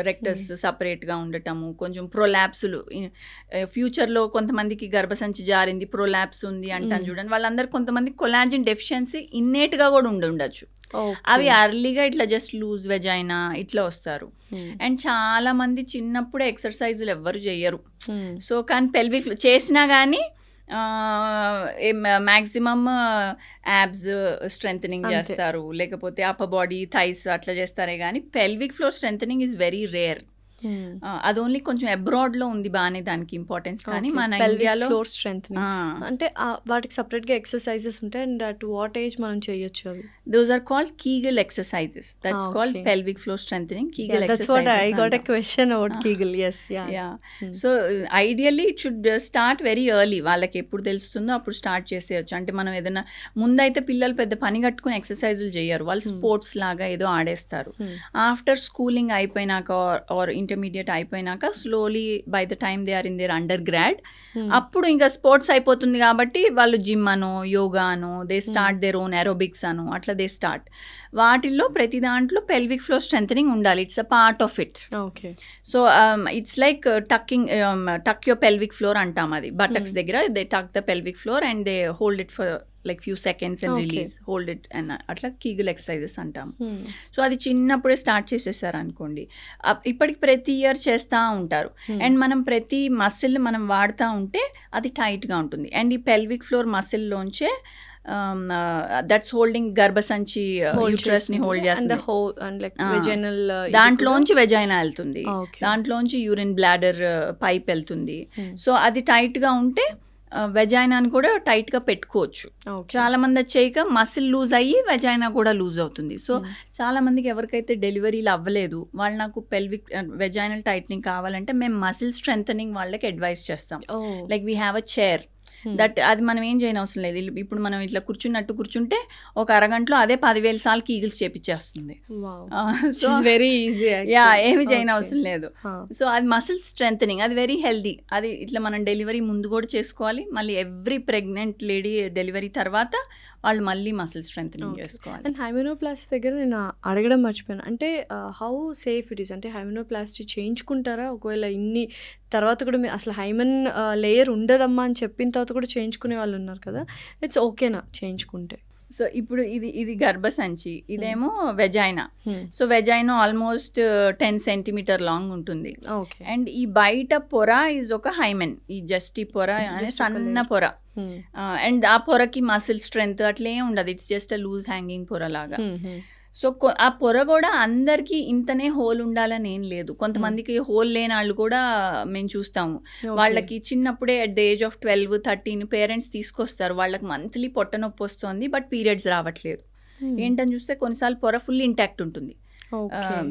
రెక్టస్ సపరేట్గా ఉండటము, కొంచెం ప్రొలాప్సులు. ఫ్యూచర్లో కొంతమందికి గర్భసంచి జారింది, ప్రొలాప్స్ ఉంది అంటాను చూడండి, వాళ్ళందరూ కొంతమంది కొలాజిన్ డెఫిషియన్సీ ఇన్నేట్గా కూడా ఉండొచ్చు. అవి అర్లీగా ఇట్లా జస్ట్ లూజ్ వెజైనా ఇట్లా వస్తారు. అండ్ చాలా మంది చిన్నప్పుడే ఎక్సర్సైజులు ఎవ్వరు చెయ్యరు. సో కానీ పెల్విక్ చేసినా కానీ మ్యాక్సిమమ్ యాబ్స్ స్ట్రెంథనింగ్ చేస్తారు, లేకపోతే అప్పర్ బాడీ థైస్ అట్లా చేస్తారే కానీ pelvic floor strengthening is very rare. అది ఓన్లీ కొంచెం అబ్రాడ్ లో ఉంది బాగానే దానికి ఇంపార్టెన్స్, కానీ మన ఇండియాలో ఫ్లోర్ స్ట్రెంథనింగ్ అంటే వాటికి సపరేట్ గా ఎక్సర్సైజెస్ ఉంటాయి. అండ్ అట్ వాట్ ఏజ్ మనం చేయొచ్చు అవి? Those are called Kegel exercises. That's called pelvic floor strengthening. Kegel exercises. That's what I got a question about Kegel. Yes, yeah. So ideally it should start very early. వాళ్ళకి ఎప్పుడు తెలుస్తుందో అప్పుడు start చేసేయచ్చు. అంటే మనం ఏదైనా ముందైతే పిల్లలు పెద్ద పని కట్టుకుని ఎక్సర్సైజులు చేయరు, వాళ్ళు స్పోర్ట్స్ లాగా ఏదో ఆడేస్తారు. ఆఫ్టర్ స్కూలింగ్ అయిపోయినాక ఆర్ ఇంటర్మీడియట్ అయిపోయినాక slowly by the time they are in their undergrad, అప్పుడు ఇంకా స్పోర్ట్స్ అయిపోతుంది కాబట్టి వాళ్ళు జిమ్ అనో యోగా అనో they start their own aerobics అనో అట్లా దే స్టార్ట్. వాటిల్లో ప్రతి దాంట్లో పెల్విక్ ఫ్లోర్ స్ట్రెంథనింగ్ ఉండాలి. It's a part of it. Okay. So it's like టక్ యువర్ పెల్విక్ ఫ్లోర్ అంటాం. అది బటక్స్ దగ్గర దే టక్ the pelvic floor and they hold it for like few seconds and release, hold it and అట్లా Kegel exercises అంటాం. So అది చిన్నప్పుడే start చేసేసారు అనుకోండి, ఇప్పటికి ప్రతి ఇయర్ చేస్తూ ఉంటారు. అండ్ మనం ప్రతి మసిల్ మనం వాడుతూ ఉంటే అది టైట్గా ఉంటుంది. అండ్ ఈ పెల్విక్ ఫ్లోర్ మసిల్లోంచే దట్స్ హోల్డింగ్ గర్భసంచి యూట్రస్ ని హోల్డ్ చేస్తుంది. దాంట్లోంచి వెజైనా వెళ్తుంది, దాంట్లోంచి యూరిన్ బ్లాడర్ పైప్ వెళ్తుంది. సో అది టైట్గా ఉంటే వెజైనాని కూడా టైట్గా పెట్టుకోవచ్చు. చాలా మంది చేయక మసిల్ లూజ్ అయ్యి వెజైనా కూడా లూజ్ అవుతుంది. సో చాలా మందికి ఎవరికైతే డెలివరీలు అవ్వలేదు వాళ్ళు నాకు పెల్విక్ వెజైనల్ టైట్నింగ్ కావాలంటే మేము మసిల్ స్ట్రెంథనింగ్ వాళ్ళకి అడ్వైస్ చేస్తాం. Like we have a chair that అది మనం ఏం చేయని అవసరం లేదు. ఇప్పుడు మనం ఇట్లా కూర్చున్నట్టు కూర్చుంటే ఒక అరగంటలో అదే 10,000 సార్లు కీగిల్స్ చేపించేస్తుంది. Very easy. ఏమి చేయని అవసరం లేదు. సో అది మసిల్ స్ట్రెంథనింగ్, అది వెరీ హెల్దీ. అది ఇట్లా మనం డెలివరీ ముందు కూడా చేసుకోవాలి, మళ్ళీ ఎవ్రీ ప్రెగ్నెంట్ లేడీ డెలివరీ తర్వాత వాళ్ళు మళ్ళీ మసిల్ స్ట్రెంథనింగ్ చేసుకోవాలి. అండ్ హైమెనోప్లాస్టీ దగ్గర నేను అడగడం మర్చిపోయాను, అంటే హౌ సేఫ్ ఇట్ ఈస్? అంటే హైమెనోప్లాస్టీ చేయించుకుంటారా? ఒకవేళ ఇన్ని తర్వాత కూడా అసలు హైమెన్ లేయర్ ఉండదమ్మా అని చెప్పిన తర్వాత కూడా చేయించుకునే వాళ్ళు ఉన్నారు కదా, ఇట్స్ ఓకేనా చేయించుకుంటే? సో ఇప్పుడు ఇది గర్భసంచి, ఇదేమో vagina. So vagina almost 10 centimeter long ఉంటుంది. అండ్ ఈ బయట పొర ఈజ్ ఒక హైమెన్. ఈ జస్ట్ ఈ పొర సన్న పొర, అండ్ ఆ పొరకి మసిల్ స్ట్రెంగ్త్ అట్లే ఉండదు, it's just a loose hanging పొర లాగా. సో ఆ పొర కూడా అందరికీ ఇంతనే హోల్ ఉండాలని ఏం లేదు. కొంతమందికి హోల్ లేని వాళ్ళు కూడా మేము చూస్తాము. వాళ్ళకి చిన్నప్పుడే at the age of 12-13 parents తీసుకొస్తారు, వాళ్ళకి మంత్లీ పొట్ట నొప్పి వస్తుంది బట్ పీరియడ్స్ రావట్లేదు. ఏంటని చూస్తే కొన్నిసార్లు పొర ఫుల్ ఇంటాక్ట్ ఉంటుంది.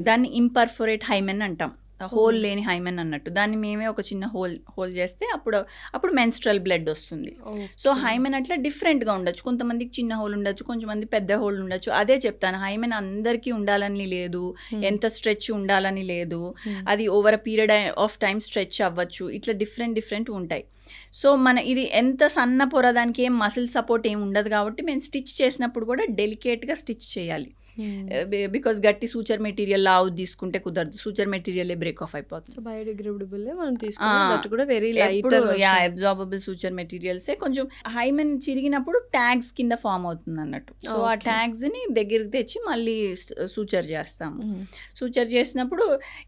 దాన్ని ఇంపర్ఫొరేట్ హైమెన్ అంటాం, హోల్ లేని హైమెన్ అన్నట్టు. దాన్ని మేమే ఒక చిన్న హోల్ చేస్తే అప్పుడు మెన్స్ట్రల్ బ్లడ్ వస్తుంది. సో హైమెన్ అట్లా డిఫరెంట్గా ఉండొచ్చు, కొంతమందికి చిన్న హోల్ ఉండొచ్చు, కొంతమంది పెద్ద హోల్ ఉండొచ్చు. అదే చెప్తాను, హైమెన్ అందరికీ ఉండాలని లేదు, ఎంత స్ట్రెచ్ ఉండాలని లేదు, అది over a period of time stretch అవ్వచ్చు, ఇట్లా డిఫరెంట్ ఉంటాయి. సో ఇది ఎంత సన్న పొర, దానికి ఏం మసిల్ సపోర్ట్ ఏం ఉండదు కాబట్టి మేము స్టిచ్ చేసినప్పుడు కూడా డెలికేట్గా స్టిచ్ చేయాలి. బికాస్ గట్టి సూచర్ మెటీరియల్ లావు తీసుకుంటే కుదరదు, సూచర్ మెటీరియలే బ్రేక్ ఆఫ్ అయిపోతుంది. బయోడిగ్రేడబుల్ మనం తీసుకుంటే కూడా వెరీ లైట్ అబ్జార్బబుల్ సూచర్ మెటీరియల్సే కొంచెం హైమెన్ చిరిగినప్పుడు ట్యాగ్స్ కింద ఫామ్ అవుతుంది అన్నట్టు. సో ఆ ట్యాగ్స్ ని దగ్గరికి తెచ్చి మళ్ళీ సూచర్ చేస్తాము. సూచర్ చేసినప్పుడు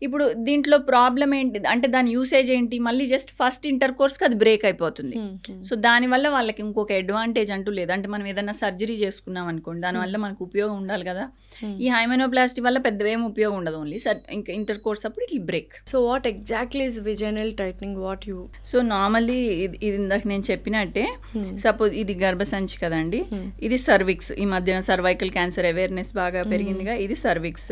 ఇప్పుడు దీంట్లో ప్రాబ్లం ఏంటి అంటే దాని యూసేజ్ ఏంటి, మళ్ళీ జస్ట్ ఫస్ట్ ఇంటర్ కోర్స్కి అది బ్రేక్ అయిపోతుంది. సో దానివల్ల వాళ్ళకి ఇంకొక అడ్వాంటేజ్ అంటూ లేదు. అంటే మనం ఏదైనా సర్జరీ చేసుకున్నాం అనుకోండి, దానివల్ల మనకు ఉపయోగం ఉండాలి కదా. ఈ హైమెనోప్లాస్టీ వల్ల పెద్ద ఏం ఉపయోగం ఉండదు, ఓన్లీ ఇంకా ఇంటర్ కోర్స్ అప్పుడు it break. So what exactly is vaginal tightening, what you? So normally ఇది ఇందాక నేను చెప్పినట్టే, సపోజ్ ఇది గర్భసంచి కదండి, ఇది సర్విక్స్. ఈ మధ్యన సర్వైకల్ క్యాన్సర్ అవేర్నెస్ బాగా పెరిగిందిగా, ఇది cervix.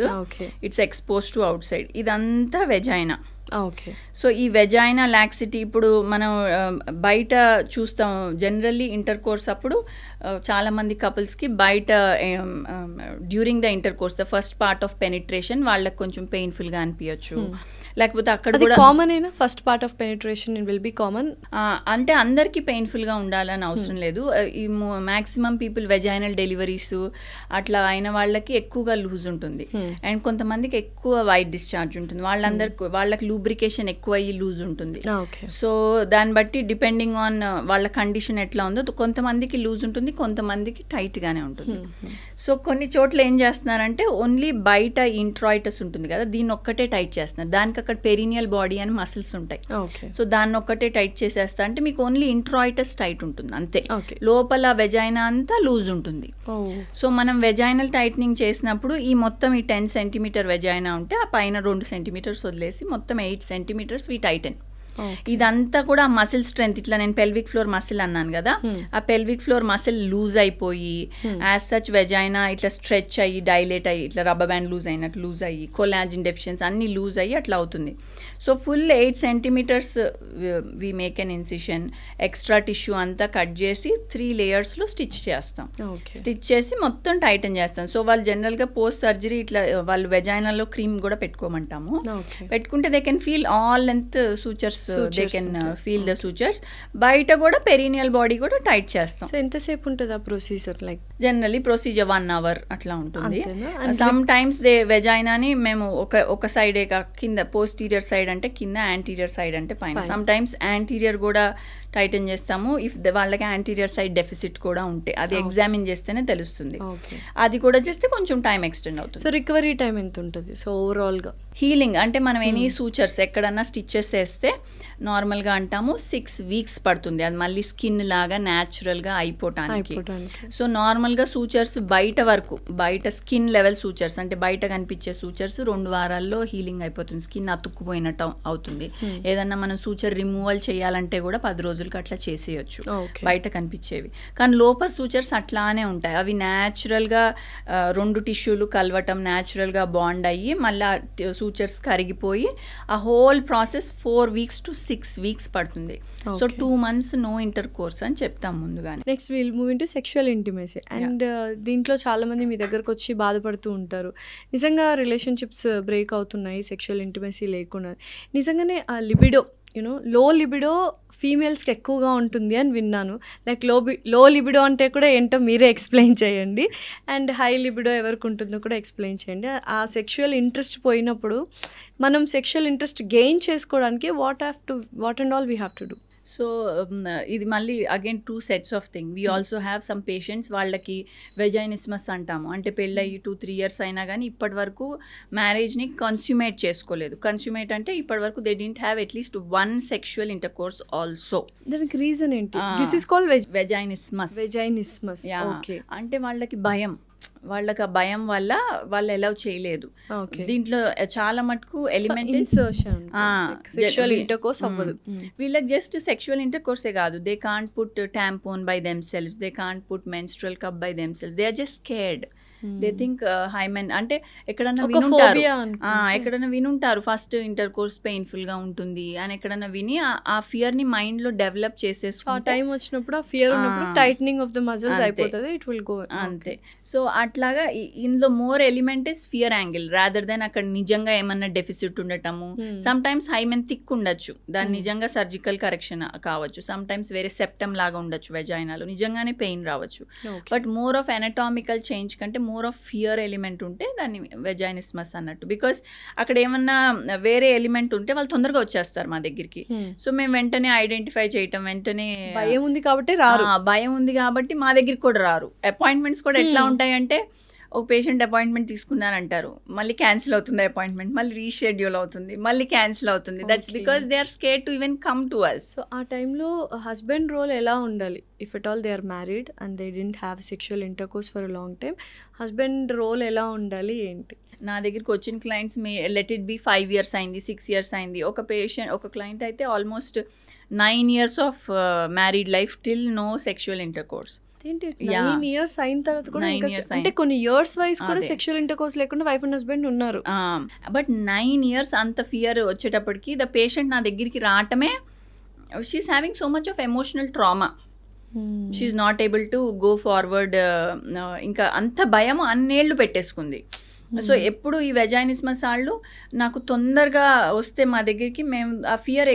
It's expose to out side. ఇదంతా వెజైనా. ఓకే. సో ఈ వెజైనా లాక్సిటీ ఇప్పుడు మనం బయట చూస్తాం జనరల్లీ ఇంటర్ కోర్స్ అప్పుడు చాలామంది కపుల్స్కి బయట during the inter course the first part of penetration వాళ్ళకి కొంచెం పెయిన్ఫుల్గా అనిపించచ్చు, లేకపోతే అక్కడ కూడా కామన్ అయినా first part of penetration will be common. అంటే అందరికీ పెయిన్ఫుల్గా ఉండాలని అవసరం లేదు. ఈ మ్యాక్సిమం పీపుల్ వెజైనల్ డెలివరీస్ అట్లా అయిన వాళ్ళకి ఎక్కువగా లూజ్ ఉంటుంది, అండ్ కొంతమందికి ఎక్కువ వైట్ డిశ్చార్జ్ ఉంటుంది. వాళ్ళకి లూబ్రికేషన్ ఎక్కువ అయ్యి లూజ్ ఉంటుంది. సో దాన్ని బట్టి డిపెండింగ్ ఆన్ వాళ్ళ కండిషన్ ఎట్లా ఉందో కొంతమందికి లూజ్ ఉంటుంది, కొంతమందికి టైట్గానే ఉంటుంది. సో కొన్ని చోట్ల ఏం చేస్తున్నారంటే ఓన్లీ బయట ఇంట్రాయిటస్ ఉంటుంది కదా, దీన్ని ఒక్కటే టైట్ చేస్తున్నారు. దానికి అక్కడ పెరినియల్ బాడీ అని మసిల్స్ ఉంటాయి. సో దాన్ని ఒక్కటే టైట్ చేసేస్తా అంటే మీకు ఓన్లీ ఇంట్రాయిటస్ టైట్ ఉంటుంది అంతే, లోపల వెజైనా అంతా లూజ్ ఉంటుంది. సో మనం వెజైనల్ టైట్నింగ్ చేసినప్పుడు ఈ మొత్తం ఈ 10 సెంటీమీటర్ వెజైనా ఉంటే ఆ పైన 2 సెంటీమీటర్స్ వదిలేసి మొత్తం 8 సెంటీమీటర్స్ వి టైటన్. ఇదంతా కూడా మసిల్ స్ట్రెంత్. ఇట్లా నేను పెల్విక్ ఫ్లోర్ మసిల్ అన్నాను కదా, ఆ పెల్విక్ ఫ్లోర్ మసిల్ లూజ్ అయిపోయి యాజ్ సచ్ వెజైనా ఇట్లా స్ట్రెచ్ అయ్యి డైలేట్ అయ్యి ఇట్లా రబ్బర్ బ్యాండ్ లూజ్ అయినట్టు లూజ్ అయ్యి కొలాజిన్ డెఫిషియన్సీ అన్ని లూజ్ అయ్యి అట్లా అవుతుంది. So full 8 centimetres we make an incision. Extra tissue అంతా కట్ చేసి 3 లేయర్స్లో స్టిచ్ చేస్తాం. స్టిచ్ చేసి మొత్తం టైటన్ చేస్తాం. సో వాళ్ళు జనరల్గా పోస్ట్ సర్జరీ ఇట్లా వాళ్ళు వెజైనాలో క్రీమ్ కూడా పెట్టుకోమంటాము. పెట్టుకుంటే they can feel all length sutures, they can feel the sutures. బయట కూడా పెరీనియల్ బాడీ కూడా టైట్ చేస్తాం. సో ఎంతసేపు ఉంటుంది ఆ procedure? Like generally procedure 1 hour అట్లా ఉంటుంది. సమ్ టైమ్స్ దే వెజైనాని మేము ఒక సైడే కింద, పోస్టీరియర్ సైడ్ అంటే కింద, యాంటీరియర్ సైడ్ అంటే పైన. సమ్ టైమ్స్ యాంటీరియర్ కూడా టైటన్ చేస్తాము ఇఫ్ వాళ్ళకి యాంటీరియర్ సైడ్ డెఫిసిట్ కూడా ఉంటే, అది ఎగ్జామిన్ చేస్తేనే తెలుస్తుంది. అది కూడా చేస్తే కొంచెం టైం ఎక్స్టెండ్ అవుతుంది. సో రికవరీ టైం ఎంత ఉంటుంది? సో ఓవరాల్గా హీలింగ్ అంటే మనం ఎనీ సూచర్స్ ఎక్కడన్నా స్టిచెస్ వేస్తే నార్మల్గా అంటాము 6 weeks పడుతుంది అది మళ్ళీ స్కిన్ లాగా న్యాచురల్గా అయిపోవటానికి. సో నార్మల్గా సూచర్స్ బయట వరకు, బయట స్కిన్ లెవెల్ సూచర్స్ అంటే బయట కనిపించే సూచర్స్ 2 వారాల్లో హీలింగ్ అయిపోతుంది, స్కిన్ అతుక్కుపోయినట్టు అవుతుంది. ఏదన్నా మనం సూచర్ రిమూవల్ చేయాలంటే కూడా 10 రోజులకి అట్లా చేసేయచ్చు బయట కనిపించేవి. కానీ లోపల సూచర్స్ అట్లానే ఉంటాయి, అవి న్యాచురల్గా 2 టిష్యూలు కలవటం, న్యాచురల్గా బాండ్ అయ్యి మళ్ళీ సూచర్స్ కరిగిపోయి ఆ whole process 4 weeks to 6 weeks పడుతుంది. So 2 months no intercourse అని చెప్తాం ముందుగానే. Next will move into sexual intimacy. And దీంట్లో చాలామంది మీ దగ్గరకు వచ్చి బాధపడుతూ ఉంటారు, నిజంగా రిలేషన్షిప్స్ బ్రేక్ అవుతున్నాయి సెక్షువల్ ఇంటిమసీ లేకుండా. నిజంగానే ఆ లిబిడో లో లిబిడో ఫీమేల్స్కి ఎక్కువగా ఉంటుంది అని విన్నాను. లైక్ లో లిబిడో అంటే కూడా ఏంటో మీరే ఎక్స్ప్లెయిన్ చేయండి, అండ్ హై లిబిడో ఎవరికి ఉంటుందో కూడా ఎక్స్ప్లెయిన్ చేయండి. ఆ సెక్షువల్ ఇంట్రెస్ట్ పోయినప్పుడు మనం సెక్షువల్ ఇంట్రెస్ట్ గెయిన్ చేసుకోవడానికి what and all we have to do? So ఇది మళ్ళీ again 2 sets of thing. We also have some patients వాళ్ళకి వెజైనిస్మస్ అంటాము, అంటే పెళ్ళయి 2-3 years అయినా కానీ ఇప్పటి వరకు మ్యారేజ్ని కన్స్యూమేట్ చేసుకోలేదు. కన్స్యూమేట్ అంటే ఇప్పటి వరకు they didn't have at least 1 sexual intercourse ఆల్సో. దానికి రీజన్ ఏంటి? This is called vaginismus. అంటే వాళ్ళకి భయం, వాళ్ళకి ఆ భయం వల్ల వాళ్ళు అలౌ చేయలేదు. దీంట్లో చాలా మటుకు ఎలిమెంట్ వీళ్ళకి జస్ట్ సెక్షువల్ ఇంటర్కోర్సే కాదు, they can't put tampon by themselves, they can't put menstrual cup by themselves, they are just scared. They think hymen అంటే ఎక్కడన్నా వినుంటారు ఫస్ట్ ఇంటర్ కోర్స్ పెయిన్ఫుల్ గా ఉంటుంది అని ఎక్కడన్నా విని ఆ ఫియర్ ని మైండ్ లో డెవలప్ చేసేసుకుంటే టైం వచ్చినప్పుడు ఆ ఫియర్ ఉన్నప్పుడు టైట్నింగ్ ఆఫ్ ద మజిల్స్ అయిపోతుంది, ఇట్ విల్ గో అంతే. సో అట్లాగా ఇందులో more element is fear angle rather than అక్కడ నిజంగా ఏమన్నా డెఫిసిట్ ఉండటము. సమ్ టైమ్స్ హైమెన్ థిక్ ఉండొచ్చు, దాని నిజంగా సర్జికల్ కరెక్షన్ కావచ్చు. సమ్ టైమ్స్ వేరే సెప్టమ్ లాగా ఉండొచ్చు వెజైనాలో, నిజంగానే పెయిన్ రావచ్చు. But more of anatomical change కంటే మోర్ ఆఫ్ ఫియర్ ఎలిమెంట్ ఉంటే దాన్ని వెజైనిస్మస్ అన్నట్టు. బికాస్ అక్కడ ఏమన్నా వేరే ఎలిమెంట్ ఉంటే వాళ్ళు తొందరగా వచ్చేస్తారు మా దగ్గరికి. సో మేము వెంటనే ఐడెంటిఫై చేయటం, వెంటనే భయం ఉంది కాబట్టి రారు. భయం ఉంది కాబట్టి మా దగ్గరికి కూడా రారు. అపాయింట్మెంట్స్ కూడా ఎట్లా ఉంటాయంటే, ఒక పేషెంట్ అపాయింట్మెంట్ తీసుకున్నారంటారు, మళ్ళీ క్యాన్సిల్ అవుతుంది అపాయింట్మెంట్, మళ్ళీ రీషెడ్యూల్ అవుతుంది, మళ్ళీ క్యాన్సిల్ అవుతుంది. That's because they are scared to even come to us. So ఆ టైంలో హస్బెండ్ రోల్ ఎలా ఉండాలి? If at all they are married and they didn't have sexual intercourse for a long time, husband role ఎలా ఉండాలి ఏంటి? నా దగ్గరికి వచ్చిన clients let it be 5 years అయింది, 6 years అయింది. ఒక క్లయింట్ అయితే almost 9 years of married life till no sexual intercourse. 9 years అయిన తర్వాత కూడా అంటే కొన్ని ఇయర్స్ వైజ్ కూడా సెక్షువల్ ఇంటర్కోర్స్ లేకుండా వైఫ్ అండ్ హస్బెండ్ ఉన్నారు. బట్ 9 years అంత ఫియర్ వచ్చేటప్పటికి ద పేషెంట్ నా దగ్గరికి రావటమే, she's having so much of emotional trauma, she's not able to go forward. ఇంకా అంత భయం అన్నేళ్ళు పెట్టేసుకుంది. సో ఎప్పుడు ఈ వెజైనిస్మస్ వాళ్ళు నాకు తొందరగా వస్తే మా దగ్గరికి, మేము ఆ ఫియర్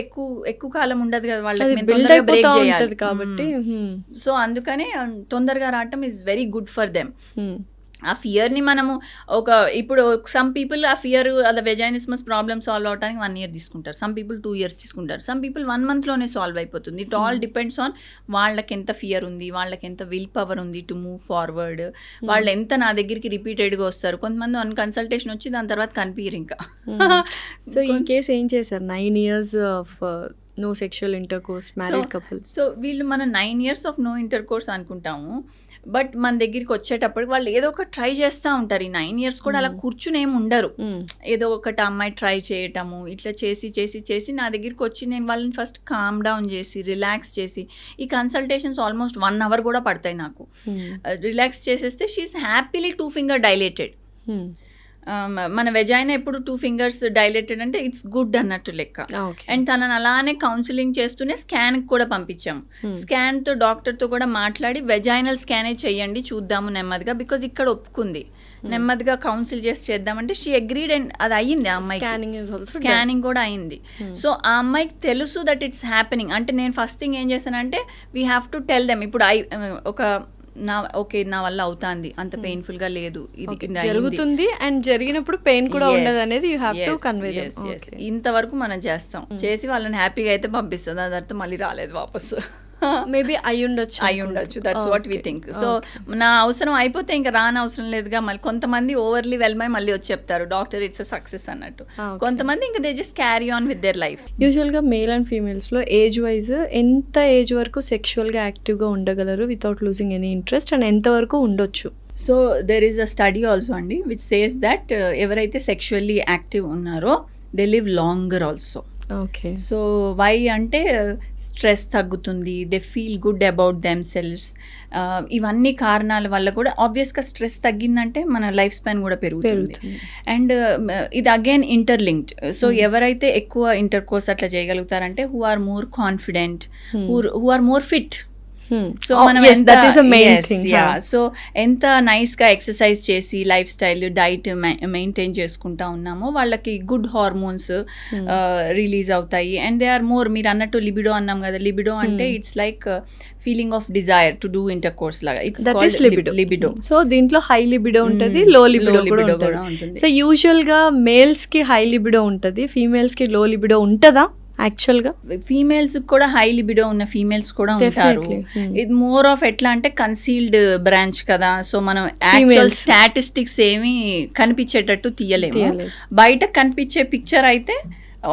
ఎక్కువ కాలం ఉండదు కదా వాళ్ళకి, బ్రేక్ చేయాలి కాబట్టి. సో అందుకనే తొందరగా రావటం is very good for them. ఆ ఫియర్ని మనము ఇప్పుడు సమ్ పీపుల్ ఆ ఫియర్ అదే వెజైనిస్మస్ ప్రాబ్లమ్ సాల్వ్ అవడానికి 1 year తీసుకుంటారు, సమ్ పీపుల్ 2 years తీసుకుంటారు, సమ్ పీపుల్ 1 monthలోనే సాల్వ్ అయిపోతుంది. ఇట్ ఆల్ డిపెండ్స్ ఆన్ వాళ్ళకి ఎంత ఫియర్ ఉంది, వాళ్ళకి ఎంత విల్ పవర్ ఉంది టు మూవ్ ఫార్వర్డ్, వాళ్ళు ఎంత నా దగ్గరికి రిపీటెడ్గా వస్తారు. కొంతమంది 1 consultation వచ్చి దాని తర్వాత కనిపించరు ఇంకా. సో ఈ కేసు ఏం చేశారు? 9 years of no sexual intercourse, married couple. So వీళ్ళు మనం 9 years ఆఫ్ నో ఇంటర్కోర్స్ అనుకుంటాము, బట్ మన దగ్గరికి వచ్చేటప్పటికి వాళ్ళు ఏదో ఒక ట్రై చేస్తూ ఉంటారు. ఈ 9 years కూడా అలా కూర్చుని ఏమి ఉండరు, ఏదో ఒకటి అమ్మాయి ట్రై చేయటము, ఇట్లా చేసి నా దగ్గరికి వచ్చి నేను వాళ్ళని ఫస్ట్ కామ్ డౌన్ చేసి రిలాక్స్ చేసి, ఈ కన్సల్టేషన్స్ ఆల్మోస్ట్ 1 hour కూడా పడతాయి నాకు. రిలాక్స్ చేసేస్తే షీఈస్ హ్యాపీలీ 2 finger డైలేటెడ్. మన వెజైనా ఎప్పుడు 2 fingers డైలేటెడ్ అంటే ఇట్స్ గుడ్ అన్నట్టు లెక్క. అండ్ తనని అలానే కౌన్సిలింగ్ చేస్తూనే స్కాన్కి కూడా పంపించాము. స్కాన్తో డాక్టర్తో కూడా మాట్లాడి వెజైనల్ స్కానే చేయండి చూద్దాము నెమ్మదిగా, బికాజ్ ఇక్కడ ఒప్పుకుంది. నెమ్మదిగా కౌన్సిల్ చేసి చేద్దామంటే షీ అగ్రీడ్ అండ్ అది అయ్యింది. ఆ అమ్మాయి స్కానింగ్ కూడా అయింది. సో ఆ అమ్మాయికి తెలుసు దట్ ఇట్స్ హ్యాపెనింగ్. అంటే నేను ఫస్ట్ థింగ్ ఏం చేశానంటే we have to tell them, ఇప్పుడు నా వల్ల అవుతుంది, అంత పెయిన్ఫుల్ గా లేదు, ఇది జరుగుతుంది అండ్ జరిగినప్పుడు పెయిన్ కూడా ఉండదు అనేది you have to convey them. ఇంతవరకు మనం చేస్తాం, చేసి వాళ్ళని హ్యాపీగా అయితే పంపిస్తుంది. దాని తర్వాత మళ్ళీ రాలేదు వాపస్. మేబీ అయి ఉండొచ్చు. That's what we think. So నా అవసరం అయిపోతే ఇంకా రాని అవసరం లేదుగా. మళ్ళీ కొంతమంది ఓవర్లీ వెల్మై మళ్ళీ వచ్చి చెప్తారు డాక్టర్ ఇట్స్ అ సక్సెస్ అన్నట్టు. కొంతమంది ఇంకా they just carry on with their life. యూజువల్గా మేల్ అండ్ ఫీమేల్స్లో ఏజ్ వైజ్ ఎంత ఏజ్ వరకు సెక్షువల్గా యాక్టివ్గా ఉండగలరు without losing any interest, and ఎంతవరకు ఉండొచ్చు? So there is a study also అండి విచ్ సేస్ దట్ ఎవరైతే సెక్షువల్లీ యాక్టివ్ ఉన్నారో they live longer also. Okay. So why అంటే స్ట్రెస్ తగ్గుతుంది, they feel good about themselves. ఇవన్నీ కారణాల వల్ల కూడా ఆబ్వియస్గా స్ట్రెస్ తగ్గిందంటే మన లైఫ్ స్పాన్ కూడా పెరుగుతుంది. అండ్ ఇది అగైన్ ఇంటర్లింక్డ్. సో ఎవరైతే ఎక్కువ ఇంటర్కోర్స్ అట్లా చేయగలుగుతారంటే who are more confident, who are more fit. So మనం సో ఎంత నైస్గా ఎక్సర్సైజ్ చేసి లైఫ్ స్టైల్ డైట్ మెయింటైన్ చేసుకుంటా ఉన్నామో వాళ్ళకి గుడ్ హార్మోన్స్ రిలీజ్ అవుతాయి. అండ్ దే ఆర్ మోర్, మీరు అన్నట్టు లిబిడో అన్నాం కదా, లిబిడో అంటే it's like feeling of desire to do intercourse లాగా. It's libido. సో దీంట్లో హై లిబిడో ఉంటుంది, లో లిబిడో కూడా ఉంటుంది. సో యూజువల్ గా మేల్స్ కి హై లిబిడో ఉంటుంది, ఫీమేల్స్ కి లో లిబిడో ఉంటుందా? యాక్చువల్గా ఫీమేల్స్ కూడా హై లిబిడో ఉన్న ఫీమేల్స్ కూడా ఉంటారు. ఇది మోర్ ఆఫ్ ఎట్లా అంటే కన్సీల్డ్ బ్రాంచ్ కదా. సో మనం యాక్చువల్ స్టాటిస్టిక్స్ ఏమి కనిపించేటట్టు తీయలేము. బయట కనిపించే పిక్చర్ అయితే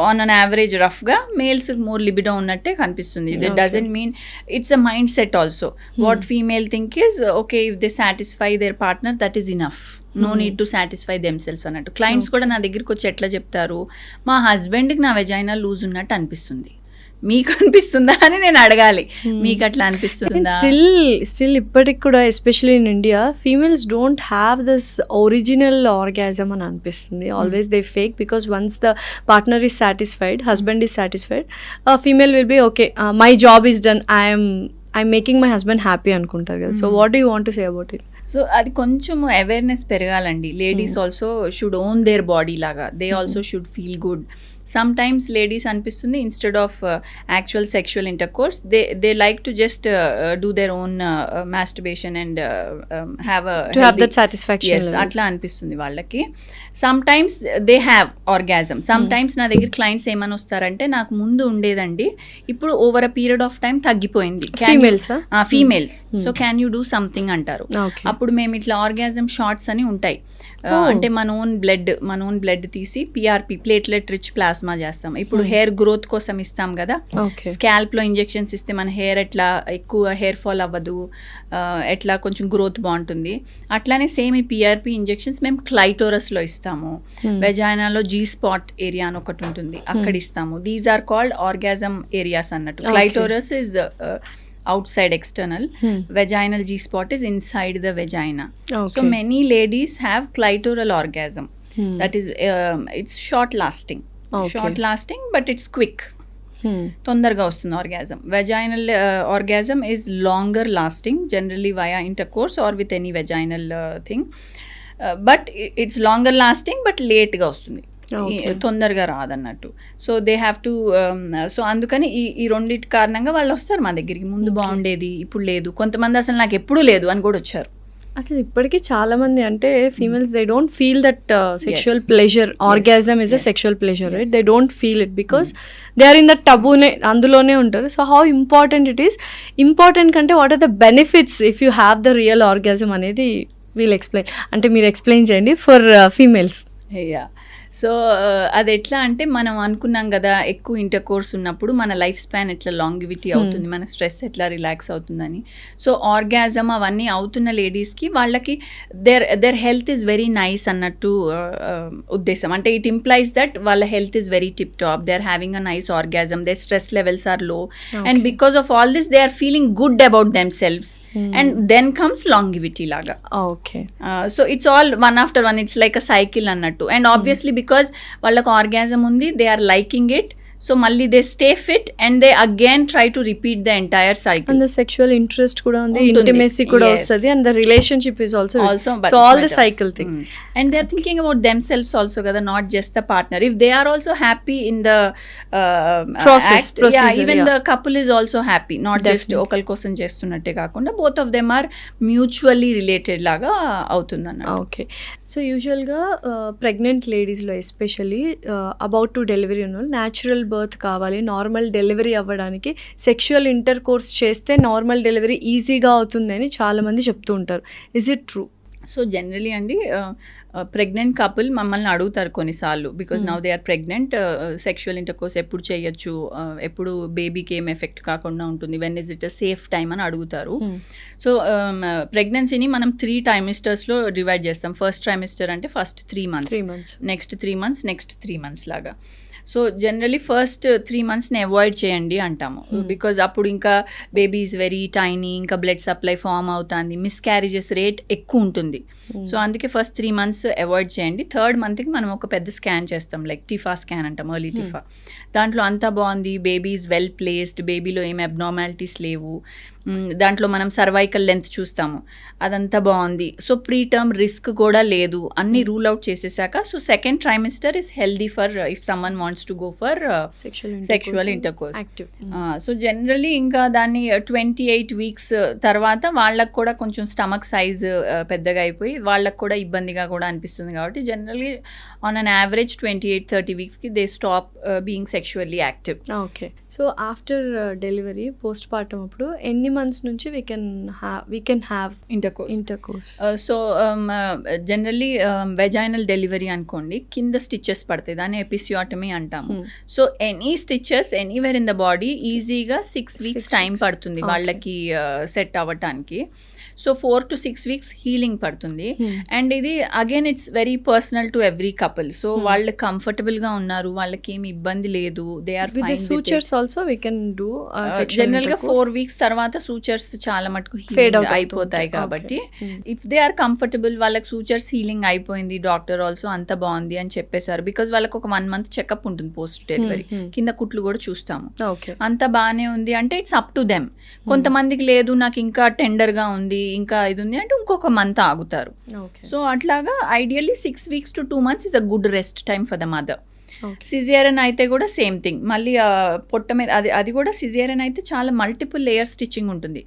ఆన్ అన్ యావరేజ్ రఫ్గా మేల్స్ మోర్ లిబిడో ఉన్నట్టే కనిపిస్తుంది. That doesn't mean it's a mindset also. What female think is okay, if they satisfy their partner that is enough, no need to satisfy themselves అన్నట్టు. Clients కూడా నా దగ్గరికి వచ్చి ఎట్లా చెప్తారు, మా హస్బెండ్కి నా వెజైనా లూజ్ ఉన్నట్టు అనిపిస్తుంది, మీకు అనిపిస్తుందా అని నేను అడగాలి. మీకు అట్లా అనిపిస్తుందా? స్టిల్ ఇప్పటికి కూడా especially in India females don't have this original orgasm అని అనిపిస్తుంది. Always they fake, because once the partner is satisfied, husband is satisfied, female will be okay, my job is done, I'm making my husband happy అనుకుంటారు కదా. So what do you want to say about it? So అది కొంచెం awareness పెరగాలండి. Ladies also should own their body లాగా, they also should feel good. Some times ladies అనిపిస్తుంది instead of actual sexual intercourse they like to just do their own masturbation and have that satisfaction level. అట్లా అనిపిస్తుంది వాళ్ళకి. Sometimes they have orgasm. Sometimes నా దగ్గర clients ఏమని వస్తారంటే నాకు ముందు ఉండేదండి, ఇప్పుడు over a period of time తగ్గిపోయింది. Females. So can you do something అంటారు. అప్పుడు మేము ఇట్లా ఆర్గాజమ్ షార్ట్స్ అని ఉంటాయి. అంటే మన ఓన్ బ్లడ్ తీసి పిఆర్పి ప్లేట్లెట్ రిచ్ ప్లాస్మా చేస్తాం. ఇప్పుడు హెయిర్ గ్రోత్ కోసం ఇస్తాం కదా, స్కాల్ప్ లో ఇంజెక్షన్స్ ఇస్తే మన హెయిర్ ఎట్లా ఎక్కువ హెయిర్ ఫాల్ అవ్వదు, ఎట్లా కొంచెం గ్రోత్ బాగుంటుంది. అట్లానే సేమ్ ఈ పిఆర్పి ఇంజెక్షన్స్ మేము క్లైటోరస్ లో ఇస్తాము. వెజైనాలో జీ స్పాట్ ఏరియా అని ఒకటి ఉంటుంది, అక్కడ ఇస్తాము. These are called orgasm areas అన్నట్టు. Clitoris is outside external, vaginal G-spot is inside the vagina. So many ladies have clitoral orgasm. That is it's short lasting, but it's quick. తొందరగా వస్తుంది orgasm. Vaginal orgasm is longer lasting, generally via intercourse or with any vaginal thing, but it's longer lasting but లేట్గా వస్తుంది, తొందరగా రాదన్నట్టు. So they have to so అందుకని ఈ రెండింటి కారణంగా వాళ్ళు వస్తారు మా దగ్గరికి. ముందు బాగుండేది, ఇప్పుడు లేదు. కొంతమంది అసలు నాకు ఎప్పుడూ లేదు అని కూడా వచ్చారు. అసలు ఇప్పటికీ చాలా మంది అంటే females they don't feel that sexual pleasure, orgasm is a sexual pleasure, right? They don't feel it because they are in that టబూనే, అందులోనే ఉంటారు. So how important it is, important కంటే what are the benefits if you have the real orgasm అనేది we'll explain. అంటే మీరు explain చేయండి for females. So అది ఎట్లా అంటే మనం అనుకున్నాం కదా, ఎక్కువ ఇంటర్ కోర్స్ ఉన్నప్పుడు మన లైఫ్ స్పాన్ ఎట్లా లాంగివిటీ అవుతుంది, మన స్ట్రెస్ ఎట్లా రిలాక్స్ అవుతుందని. సో ఆర్గాజమ్ అవన్నీ అవుతున్న లేడీస్కి వాళ్ళకి their health is very nice అన్నట్టు ఉద్దేశం. అంటే ఇట్ ఇంప్లైస్ దట్ వాళ్ళ health is very tip top, they are having a nice orgasm, their stress levels are low, and because of all this they are feeling good about themselves, and then comes longevity లాగా. Okay. So it's all one after one, it's like a cycle అన్నట్టు. And obviously because వాళ్ళకు orgasm ఉంది, they are liking it, so మళ్ళీ they stay fit and they again try to repeat the entire cycle. And the sexual interest కూడా ఉంది, intimacy కూడా వస్తుంది, and the relationship is also so all the cycle thing. And they are thinking about themselves also కదా, not just the partner. If they are also happy in the process, even the couple is also happy, not just ఒకరి కోసం చేస్తున్నట్టే కాకుండా both of them are mutually related లాగా అవుతుంది అన్న. Okay. So యూజువల్గా pregnant లేడీస్లో ఎస్పెషల్లీ అబౌట్ టు డెలివరీ ఉన్న న్యాచురల్ బర్త్ కావాలి, నార్మల్ డెలివరీ అవ్వడానికి సెక్షువల్ ఇంటర్ కోర్స్ చేస్తే నార్మల్ డెలివరీ ఈజీగా అవుతుందని చాలామంది చెప్తూ ఉంటారు. Is it true? So generally అండి ప్రెగ్నెంట్ కపుల్ మమ్మల్ని అడుగుతారు కొన్నిసార్లు, because now they are pregnant, sexual intercourse ఎప్పుడు చేయొచ్చు, ఎప్పుడు బేబీకి ఏం ఎఫెక్ట్ కాకుండా ఉంటుంది, when is it a safe time అని అడుగుతారు. సో ప్రెగ్నెన్సీని మనం 3 ట్రైమిస్టర్స్లో డివైడ్ చేస్తాం. ఫస్ట్ ట్రైమిస్టర్ అంటే first 3 months, next 3 months, next 3 months లాగా. సో జనరలీ ఫస్ట్ 3 monthsని అవాయిడ్ చేయండి అంటాము, బికాజ్ అప్పుడు ఇంకా బేబీ ఈజ్ వెరీ టైనీ, ఇంకా బ్లడ్ సప్లై ఫామ్ అవుతుంది, మిస్క్యారేజెస్ రేట్ ఎక్కువ ఉంటుంది. సో అందుకే ఫస్ట్ 3 months అవాయిడ్ చేయండి. 3rd monthకి మనం ఒక పెద్ద స్కాన్ చేస్తాం, లైక్ టిఫా స్కాన్ అంటాం, ఎర్లీ టిఫా. దాంట్లో అంతా బాగుంది, బేబీ ఈజ్ వెల్ ప్లేస్డ్, బేబీలో ఏం అబ్నార్మాలిటీస్ లేవు, దాంట్లో మనం సర్వైకల్ లెంత్ చూస్తాము, అదంతా బాగుంది. సో ప్రీ టర్మ్ రిస్క్ కూడా లేదు, అన్ని రూల్ అవుట్ చేసేసాక so second trimester is healthy for if someone wants to go for sexual intercourse. So generally ఇంకా దాన్ని 28 weeks తర్వాత వాళ్ళకు కూడా కొంచెం స్టమక్ సైజ్ పెద్దగా అయిపోయి వాళ్ళకు కూడా ఇబ్బందిగా కూడా అనిపిస్తుంది కాబట్టి జనరలీ ఆన్ అన్ యావరేజ్ 28-30 weeksకి they stop being sexually active. Okay. So after delivery post partum అప్పుడు ఎన్ని మంత్స్ నుంచి we can have intercourse? So generally vaginal delivery అనుకోండి, కింద స్టిచెస్ పడతాయి, దాన్ని ఎపిసియోటమీ అంటాము. So any stitches anywhere in the body ఈజీగా 6 weeks టైం పడుతుంది వాళ్ళకి సెట్ అవ్వటానికి. సో 4 to 6 weeks హీలింగ్ పడుతుంది. అండ్ ఇది again it's very personal to every couple. So వాళ్ళు కంఫర్టబుల్గా ఉన్నారు, వాళ్ళకి ఏమి ఇబ్బంది లేదు, they are fine. Sutures also we can do. జనరల్గా 4 weeks తర్వాత సూచర్స్ చాలా మటుకు హీల్ అయిపోతాయి కాబట్టి ఇఫ్ దే ఆర్ కంఫర్టబుల్, వాళ్ళకి సూచర్స్ హీలింగ్ అయిపోయింది, డాక్టర్ ఆల్సో అంత బాగుంది అని చెప్పేశారు, బికాజ్ వాళ్ళకి ఒక 1 month చెకప్ ఉంటుంది పోస్ట్ డెలివరీ, కింద కుట్లు కూడా చూస్తాము, అంత బాగానే ఉంది అంటే ఇట్స్ అప్ టు దెమ్. కొంతమందికి లేదు, నాకు ఇంకా టెండర్గా ఉంది, ఇంకా ఇది ఉంది అంటే ఇంకొక మంత్ ఆగుతారు. సో అట్లాగా ideally 6 weeks to 2 months is a good rest time for the mother. Okay. Caesarean అయితే కూడా సేమ్ థింగ్, మళ్ళీ పొట్ట మీద అది కూడా సిజేరియన్ అయితే చాలా మల్టిపుల్ లేయర్ స్టిచ్చింగ్ ఉంటుంది.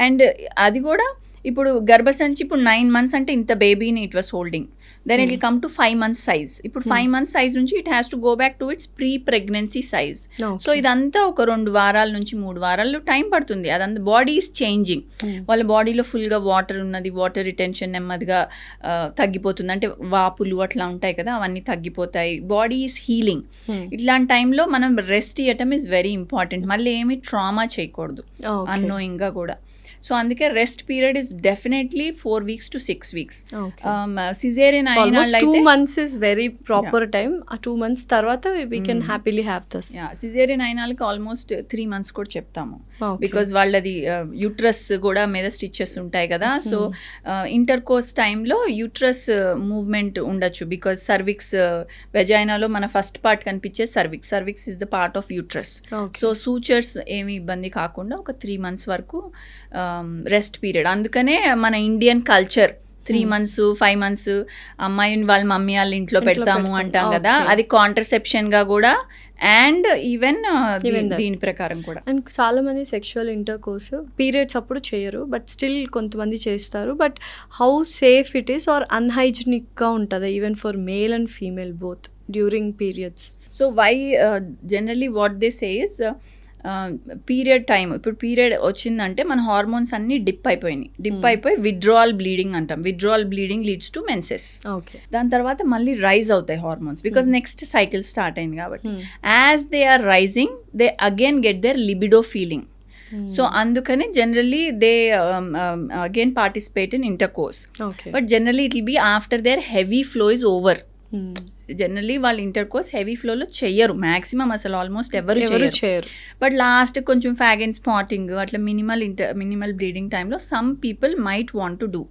అండ్ అది కూడా ఇప్పుడు గర్భసంచి ఇప్పుడు 9 months అంటే ఇంత బేబీని it was holding, then it will come to 5 months size. ఇప్పుడు 5 months సైజ్ నుంచి it has to go back to its pre pregnancy size. So ఇదంతా ఒక 2 వారాల నుంచి 3 వారాలు టైం పడుతుంది. అదంతా బాడీ ఈజ్ చేంజింగ్, వాళ్ళ బాడీలో ఫుల్గా వాటర్ ఉన్నది, వాటర్ రిటెన్షన్ నెమ్మదిగా తగ్గిపోతుంది, అంటే వాపులు అట్లా ఉంటాయి కదా అవన్నీ తగ్గిపోతాయి, బాడీ ఈజ్ హీలింగ్. ఇట్లాంటి టైంలో మనం రెస్ట్ ఇవ్వటం ఈజ్ వెరీ ఇంపార్టెంట్. మళ్ళీ ఏమి ట్రామా చేయకూడదు అన్నోయింగ్గా కూడా. సో అందుకే rest period is definitely 4 weeks to 6 weeks. Caesarean అయిన 2 months is very proper time. ఆ 2 months తర్వాత we can happily have this. Caesarean అయిన వాళ్ళకి ఆల్మోస్ట్ 3 months కూడా చెప్తాము, బికాజ్ వాళ్ళది యూట్రస్ కూడా మీద స్టిచెస్ ఉంటాయి కదా. సో ఇంటర్ కోర్స్ టైంలో యూట్రస్ మూవ్మెంట్ ఉండొచ్చు, బికాజ్ సర్విక్స్ వెజైనాలో మన ఫస్ట్ పార్ట్ కనిపించే cervix is the part of uterus. So sutures ఏమి ఇబ్బంది కాకుండా ఒక 3 months వరకు రెస్ట్ పీరియడ్. అందుకనే మన ఇండియన్ కల్చర్ 3 months 5 months అమ్మాయిని వాళ్ళ మమ్మీ వాళ్ళ ఇంట్లో పెడతాము అంటాం కదా, అది కాంట్రసెప్షన్ గా కూడా అండ్ ఈవెన్ దీని ప్రకారం కూడా. అండ్ చాలా మంది సెక్షువల్ ఇంటర్ కోర్స్ పీరియడ్స్ అప్పుడు చేయరు, బట్ స్టిల్ కొంతమంది చేస్తారు. But how safe it is or అన్హైజినిక్గా ఉంటుందా even for male and female both during periods? So why generally what they say is period time, ఇప్పుడు పీరియడ్ వచ్చిందంటే మన హార్మోన్స్ అన్ని డిప్ అయిపోయి విత్డ్రావల్ బ్లీడింగ్ అంటాం. Withdrawal bleeding leads to menses. దాని తర్వాత మళ్ళీ రైజ్ అవుతాయి hormones, because next cycle start అయింది కాబట్టి. As they are rising they again get their libido feeling. So అందుకని generally they again participate in intercourse, but generally it will be after their heavy flow is over. Generally వాళ్ళు intercourse heavy ఫ్లోలో చెయ్యరు maximum, అసలు almost ఎవరు చేయరు. But last కొంచెం fag and spotting అట్లా minimal bleeding టైంలో some people might want to do.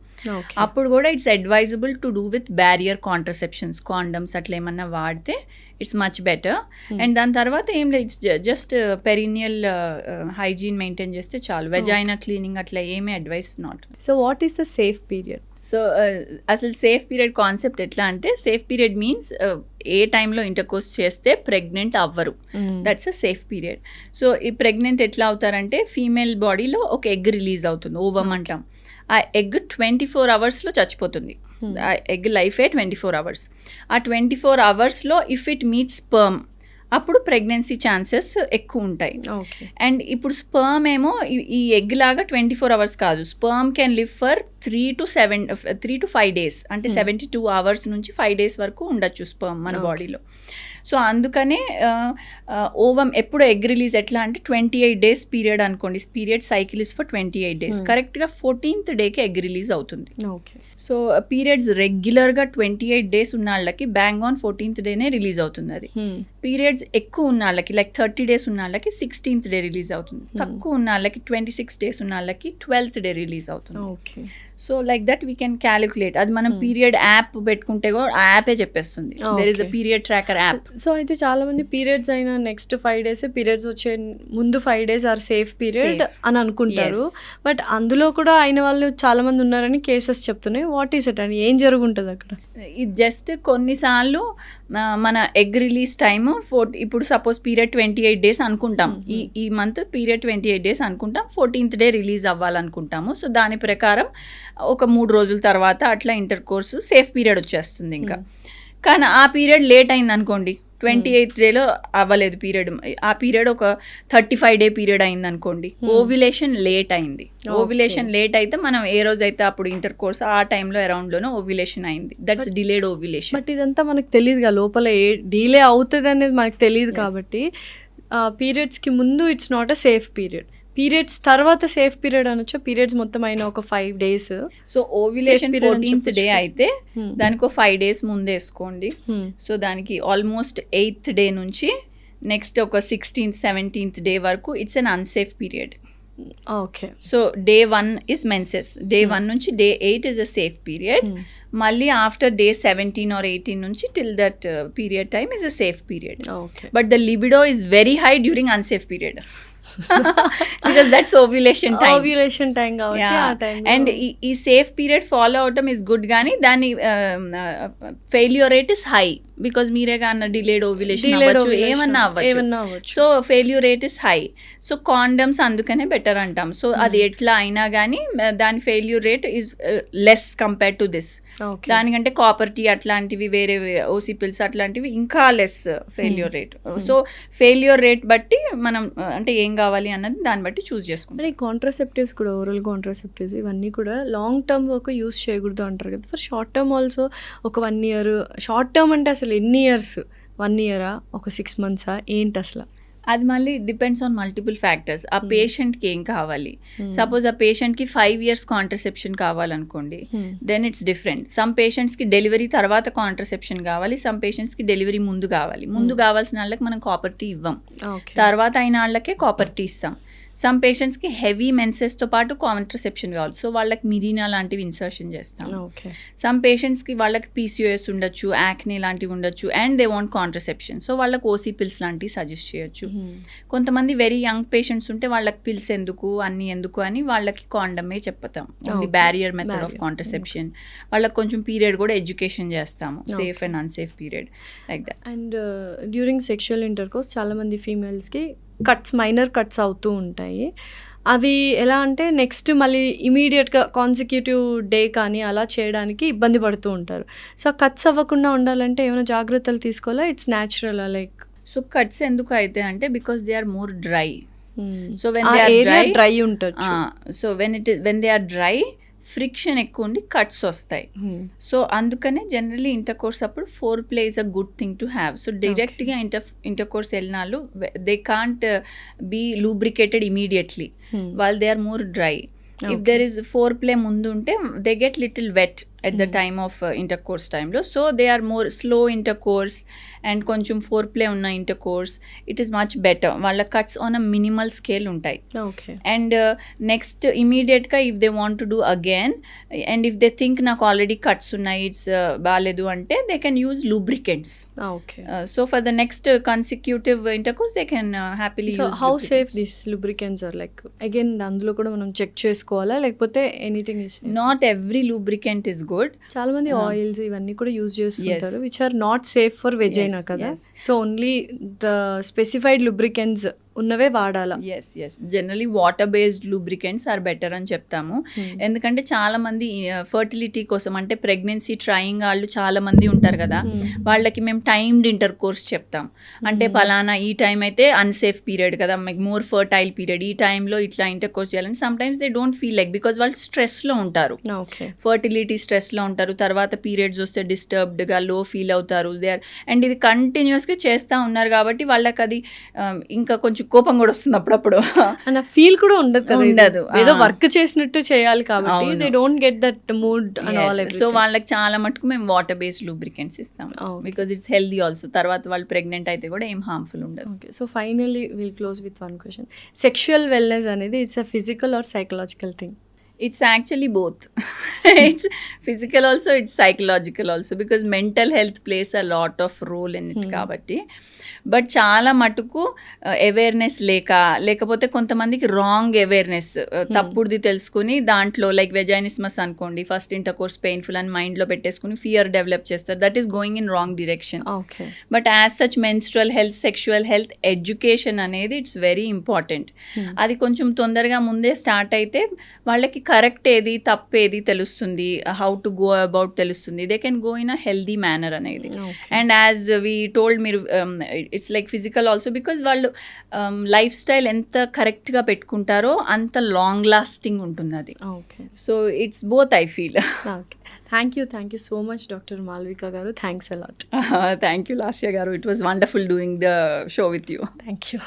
అప్పుడు కూడా it's advisable to do with barrier contraceptions, condoms అట్లా ఏమన్నా వాడితే ఇట్స్ మచ్ బెటర్. అండ్ దాని తర్వాత ఏం లేదు, it's just perineal hygiene maintain చేస్తే చాలు. వెజైనా క్లీనింగ్ అట్లా ఏమీ advice not. So what is the safe period? So అసలు సేఫ్ పీరియడ్ కాన్సెప్ట్ ఎట్లా అంటే, సేఫ్ పీరియడ్ మీన్స్ ఏ టైంలో ఇంటర్ కోర్స్ చేస్తే ప్రెగ్నెంట్ అవ్వరు, that's a safe period. So ఈ ప్రెగ్నెంట్ ఎట్లా అవుతారంటే, ఫీమేల్ బాడీలో ఒక ఎగ్ రిలీజ్ అవుతుంది, ఓవమ్ అంటాం. ఆ ఎగ్ 24 hours చచ్చిపోతుంది. ఆ ఎగ్ లైఫే 24 hours. ఆ 24 hours if it meets sperm అప్పుడు ప్రెగ్నెన్సీ ఛాన్సెస్ ఎక్కువ ఉంటాయి. అండ్ ఇప్పుడు స్పర్మ్ ఏమో ఈ ఎగ్ లాగా 24 hours కాదు, sperm can live for 3 to 5 days, అంటే 72 hours నుంచి 5 days వరకు ఉండొచ్చు స్పర్మ్ మన బాడీలో. సో అందుకనే ఓవమ్ ఎప్పుడు ఎగ్ రిలీజ్ ఎట్లా అంటే 28 days పీరియడ్ అనుకోండి, period cycle is for 28 days, కరెక్ట్గా 14th డేకి ఎగ్ రిలీజ్ అవుతుంది. సో పీరియడ్స్ రెగ్యులర్గా 28 days ఉన్న వాళ్ళకి బ్యాంగ్ ఆన్ 14th డేనే రిలీజ్ అవుతుంది అది. పీరియడ్స్ ఎక్కువ ఉన్న వాళ్ళకి లైక్ 30 days ఉన్న వాళ్ళకి 16th డే రిలీజ్ అవుతుంది. తక్కువ ఉన్న వాళ్ళకి 26 days ఉన్న వాళ్ళకి 12th డే రిలీజ్ అవుతుంది. So like that we can calculate. అది మనం పీరియడ్ యాప్ పెట్టుకుంటే కూడా ఆ యాపే చెప్పేస్తుంది, there is a period tracker app. So అయితే చాలా మంది పీరియడ్స్ అయిన నెక్స్ట్ 5 days, పీరియడ్స్ వచ్చే ముందు 5 days ఆర్ సేఫ్ పీరియడ్ అని అనుకుంటారు. బట్ అందులో కూడా అయిన వాళ్ళు చాలా మంది ఉన్నారని కేసెస్ చెప్తున్నాయి. వాట్ ఈస్ ఇట్ అని, ఏం జరుగుంటుంది అక్కడ? ఇది జస్ట్ కొన్నిసార్లు మన ఎగ్ రిలీజ్ టైమ్ ఇప్పుడు సపోజ్ పీరియడ్ 28 days అనుకుంటాం, ఈ మంత్ పీరియడ్ 28 days అనుకుంటాం, 14th డే రిలీజ్ అవ్వాలనుకుంటాము. సో దాని ప్రకారం ఒక 3 రోజుల తర్వాత అట్లా ఇంటర్ కోర్సు సేఫ్ పీరియడ్ వచ్చేస్తుంది. ఇంకా కానీ ఆ పీరియడ్ లేట్ అయింది అనుకోండి, 28th డేలో అవ్వలేదు పీరియడ్, ఆ పీరియడ్ ఒక 35 day పీరియడ్ అయింది అనుకోండి, ఓవ్యులేషన్ లేట్ అయింది. ఓవ్యులేషన్ లేట్ అయితే మనం ఏ రోజైతే అప్పుడు ఇంటర్ కోర్స్ ఆ టైంలో అరౌండ్లోనే ఓవ్యులేషన్ అయింది, దట్స్ డిలేడ్ ఓవ్యులేషన్. బట్ ఇదంతా మనకు తెలియదు కదా, లోపల ఏ డిలే అవుతుంది అనేది మనకు తెలియదు. కాబట్టి పీరియడ్స్కి ముందు it's not a safe period, periods తర్వాత సేఫ్ పీరియడ్ అనొచ్చు. పీరియడ్స్ మొత్తం అయిన ఒక 5 days. So ovulation 14th day అయితే దానికి ఒక 5 days ముందే వేసుకోండి. సో దానికి ఆల్మోస్ట్ 8th డే నుంచి నెక్స్ట్ ఒక 16th 17th డే వరకు it's an unsafe period. Okay. So day 1 is menses, day 1 నుంచి day 8 is a safe period. మళ్ళీ ఆఫ్టర్ డే 17 or 18 నుంచి till that period time is a safe period. But the libido is very high during unsafe period. Because that's ovulation time. Ovulation time కాబట్టి ఆ time and ఈ safe period follow అవటం is good, కానీ దాని failure rate is high because మీరే కానీ delayed ovulation అవ్వచ్చు, ఏమన్నా అవ్వచ్చు. So failure rate is high. So condoms అందుకనే బెటర్ అంటాం. సో అది ఎట్లా అయినా కానీ దాని failure rate is less compare to this. దానికంటే కాపర్ టీ అట్లాంటివి వేరే ఓసీ పిల్స్ అట్లాంటివి ఇంకా less failure rate. So failure rate బట్టి మనం అంటే ఏం కావాలి అన్నది దాన్ని బట్టి చూస్ చేసుకుంటాం. ఈ కాంట్రాసెప్టివ్స్ కూడా, ఓరల్ కాంట్రాసెప్టివ్స్ ఇవన్నీ కూడా లాంగ్ టర్మ్ వరకు యూస్ చేయకూడదు అంటారు కదా. ఫర్ షార్ట్ టర్మ్ ఆల్సో ఒక 1 year, షార్ట్ టర్మ్ అంటే అసలు ఎన్ని ఇయర్స్, 1 year ఒక 6 months ఏంటి అసలు? అది మళ్ళీ డిపెండ్స్ ఆన్ మల్టిపుల్ ఫ్యాక్టర్స్. ఆ పేషెంట్కి ఏం కావాలి, సపోజ్ ఆ పేషెంట్కి 5 years కాంట్రసెప్షన్ కావాలనుకోండి, దెన్ ఇట్స్ డిఫరెంట్. సమ్ పేషెంట్స్కి డెలివరీ తర్వాత కాంట్రసెప్షన్ కావాలి, సమ్ పేషెంట్స్కి డెలివరీ ముందు కావాలి. ముందు కావాల్సిన వాళ్ళకి మనం కాపర్ టీ ఇవ్వం, తర్వాత అయిన వాళ్ళకే కాపర్ టీ ఇస్తాం. సమ్ పేషెంట్స్కి హెవీ మెన్సెస్తో పాటు కాంట్రసెప్షన్ కావాలి, సో వాళ్ళకి మిరీనా లాంటివి ఇన్సర్షన్ చేస్తాం. సమ్ పేషెంట్స్కి వాళ్ళకి పీసీఓఎస్ ఉండొచ్చు, యాక్నే లాంటివి ఉండొచ్చు, and they want contraception, so వాళ్ళకి ఓసీ పిల్స్ లాంటివి సజెస్ట్ చేయొచ్చు. కొంతమంది వెరీ యంగ్ పేషెంట్స్ ఉంటే వాళ్ళకి పిల్స్ ఎందుకు అన్ని ఎందుకు అని వాళ్ళకి కాండమే చెప్తాం, only barrier method of contraception. వాళ్ళకి కొంచెం పీరియడ్ కూడా ఎడ్యుకేషన్ చేస్తాము, safe and unsafe period like that. And during sexual intercourse చాలామంది ఫీమేల్స్కి మైనర్ కట్స్ అవుతూ ఉంటాయి. అవి ఎలా అంటే నెక్స్ట్ మళ్ళీ ఇమీడియట్గా కాన్సిక్యూటివ్ డే కానీ అలా చేయడానికి ఇబ్బంది పడుతూ ఉంటారు. సో కట్స్ అవ్వకుండా ఉండాలంటే ఏమైనా జాగ్రత్తలు తీసుకోవాలా? It's natural like? So cuts ఎందుకు అయితే అంటే because they are more dry. So when uh they are area dry ఉంటుంది. So when they are dry friction ఎక్కువ ఉండి కట్స్ వస్తాయి. సో అందుకనే జనరలీ ఇంటర్ కోర్స్ అప్పుడు foreplay is a good thing to have. So డైరెక్ట్గా intercourse వెళ్ళినాళ్ళు they can't be lubricated immediately while they are more dry. If there is foreplay ముందు ఉంటే they get little wet at the time of intercourse time lo, so they are more slow intercourse and కొంచెం foreplay ఉన్న intercourse, it is much better. వాళ్ళ cuts on a minimal scale ఉంటాయి. And next immediate గా if they want to do again and if they think నాకు already cuts ఉన్నాయి, it's బాలేదు అంటే they can use lubricants. So for the next consecutive intercourse they can happily use. So how safe these lubricants are? Like again అందులో కూడా మనం check చేసుకోవాలా లేకపోతే anything is? Not every lubricant is good. చాలా మంది oils ఇవన్నీ కూడా use చేస్తుంటారు which are not safe for vagina కదా. So only the specified lubricants ఉన్నవే వాడాలా? Yes generally water based lubricants are better అని చెప్తాము. ఎందుకంటే చాలా మంది ఫర్టిలిటీ కోసం అంటే ప్రెగ్నెన్సీ ట్రయింగ్ వాళ్ళు చాలా మంది ఉంటారు కదా, వాళ్ళకి మేము టైమ్డ్ ఇంటర్ కోర్స్ చెప్తాం. అంటే పలానా ఈ టైం అయితే అన్సేఫ్ పీరియడ్ కదా, మీకు మోర్ ఫర్టైల్ పీరియడ్, ఈ టైంలో ఇట్లా ఇంటర్ కోర్స్ చేయాలని. Some times they don't feel like because వాళ్ళు స్ట్రెస్లో ఉంటారు, ఫర్టిలిటీ స్ట్రెస్లో ఉంటారు, తర్వాత పీరియడ్స్ వస్తే డిస్టర్బ్డ్గా లో ఫీల్ అవుతారు. దే ఆర్ అండ్ ఇది కంటిన్యూస్గా చేస్తూ ఉన్నారు కాబట్టి వాళ్ళకి అది ఇంకా కొంచెం కోపం కూడా వస్తుంది అప్పుడప్పుడు. అండ్ ఆ ఫీల్ కూడా ఉండదు కదా, ఉండదు, ఏదో వర్క్ చేసినట్టు చేయాలి కాబట్టి they don't get that mood and all. So వాళ్ళకి చాలా మటుకు మేము వాటర్ బేస్డ్ లూబ్రికెంట్స్ ఇస్తాం బికాస్ ఇట్స్ హెల్దీ ఆల్సో. తర్వాత వాళ్ళు ప్రెగ్నెంట్ అయితే కూడా ఏం హార్మ్ఫుల్ ఉండదు. So finally will close with one question. Sexual wellness అనేది it's a physical or psychological thing? It's actually both. It's physical also, it's psychological also, because mental health plays a lot of role in it kabatti. But చాలా మటుకు awareness లేకపోతే కొంతమందికి wrong awareness, తప్పుడుది తెలుసుకుని దాంట్లో like వెజైనిస్మస్ అనుకోండి, first inter course painful అని మైండ్లో పెట్టేసుకుని ఫియర్ డెవలప్ చేస్తారు. That is going in wrong direction. But as such menstrual health, sexual health education అనేది ఇట్స్ వెరీ ఇంపార్టెంట్. అది కొంచెం తొందరగా ముందే స్టార్ట్ అయితే వాళ్ళకి కరెక్ట్ ఏది తప్పేది తెలుస్తుంది, హౌ టు గో అబౌట్ తెలుస్తుంది, they can go in a healthy manner అనేది. అండ్ యాజ్ వీ టోల్డ్ మీరు it's like physical also because వాళ్ళు లైఫ్ స్టైల్ ఎంత కరెక్ట్గా పెట్టుకుంటారో అంత లాంగ్ లాస్టింగ్ ఉంటుంది అది. So it's both I feel. Thank you so much doctor Malvika garu. Thanks a lot. Thank you Lasya garu. It was wonderful doing the show with you. Thank you.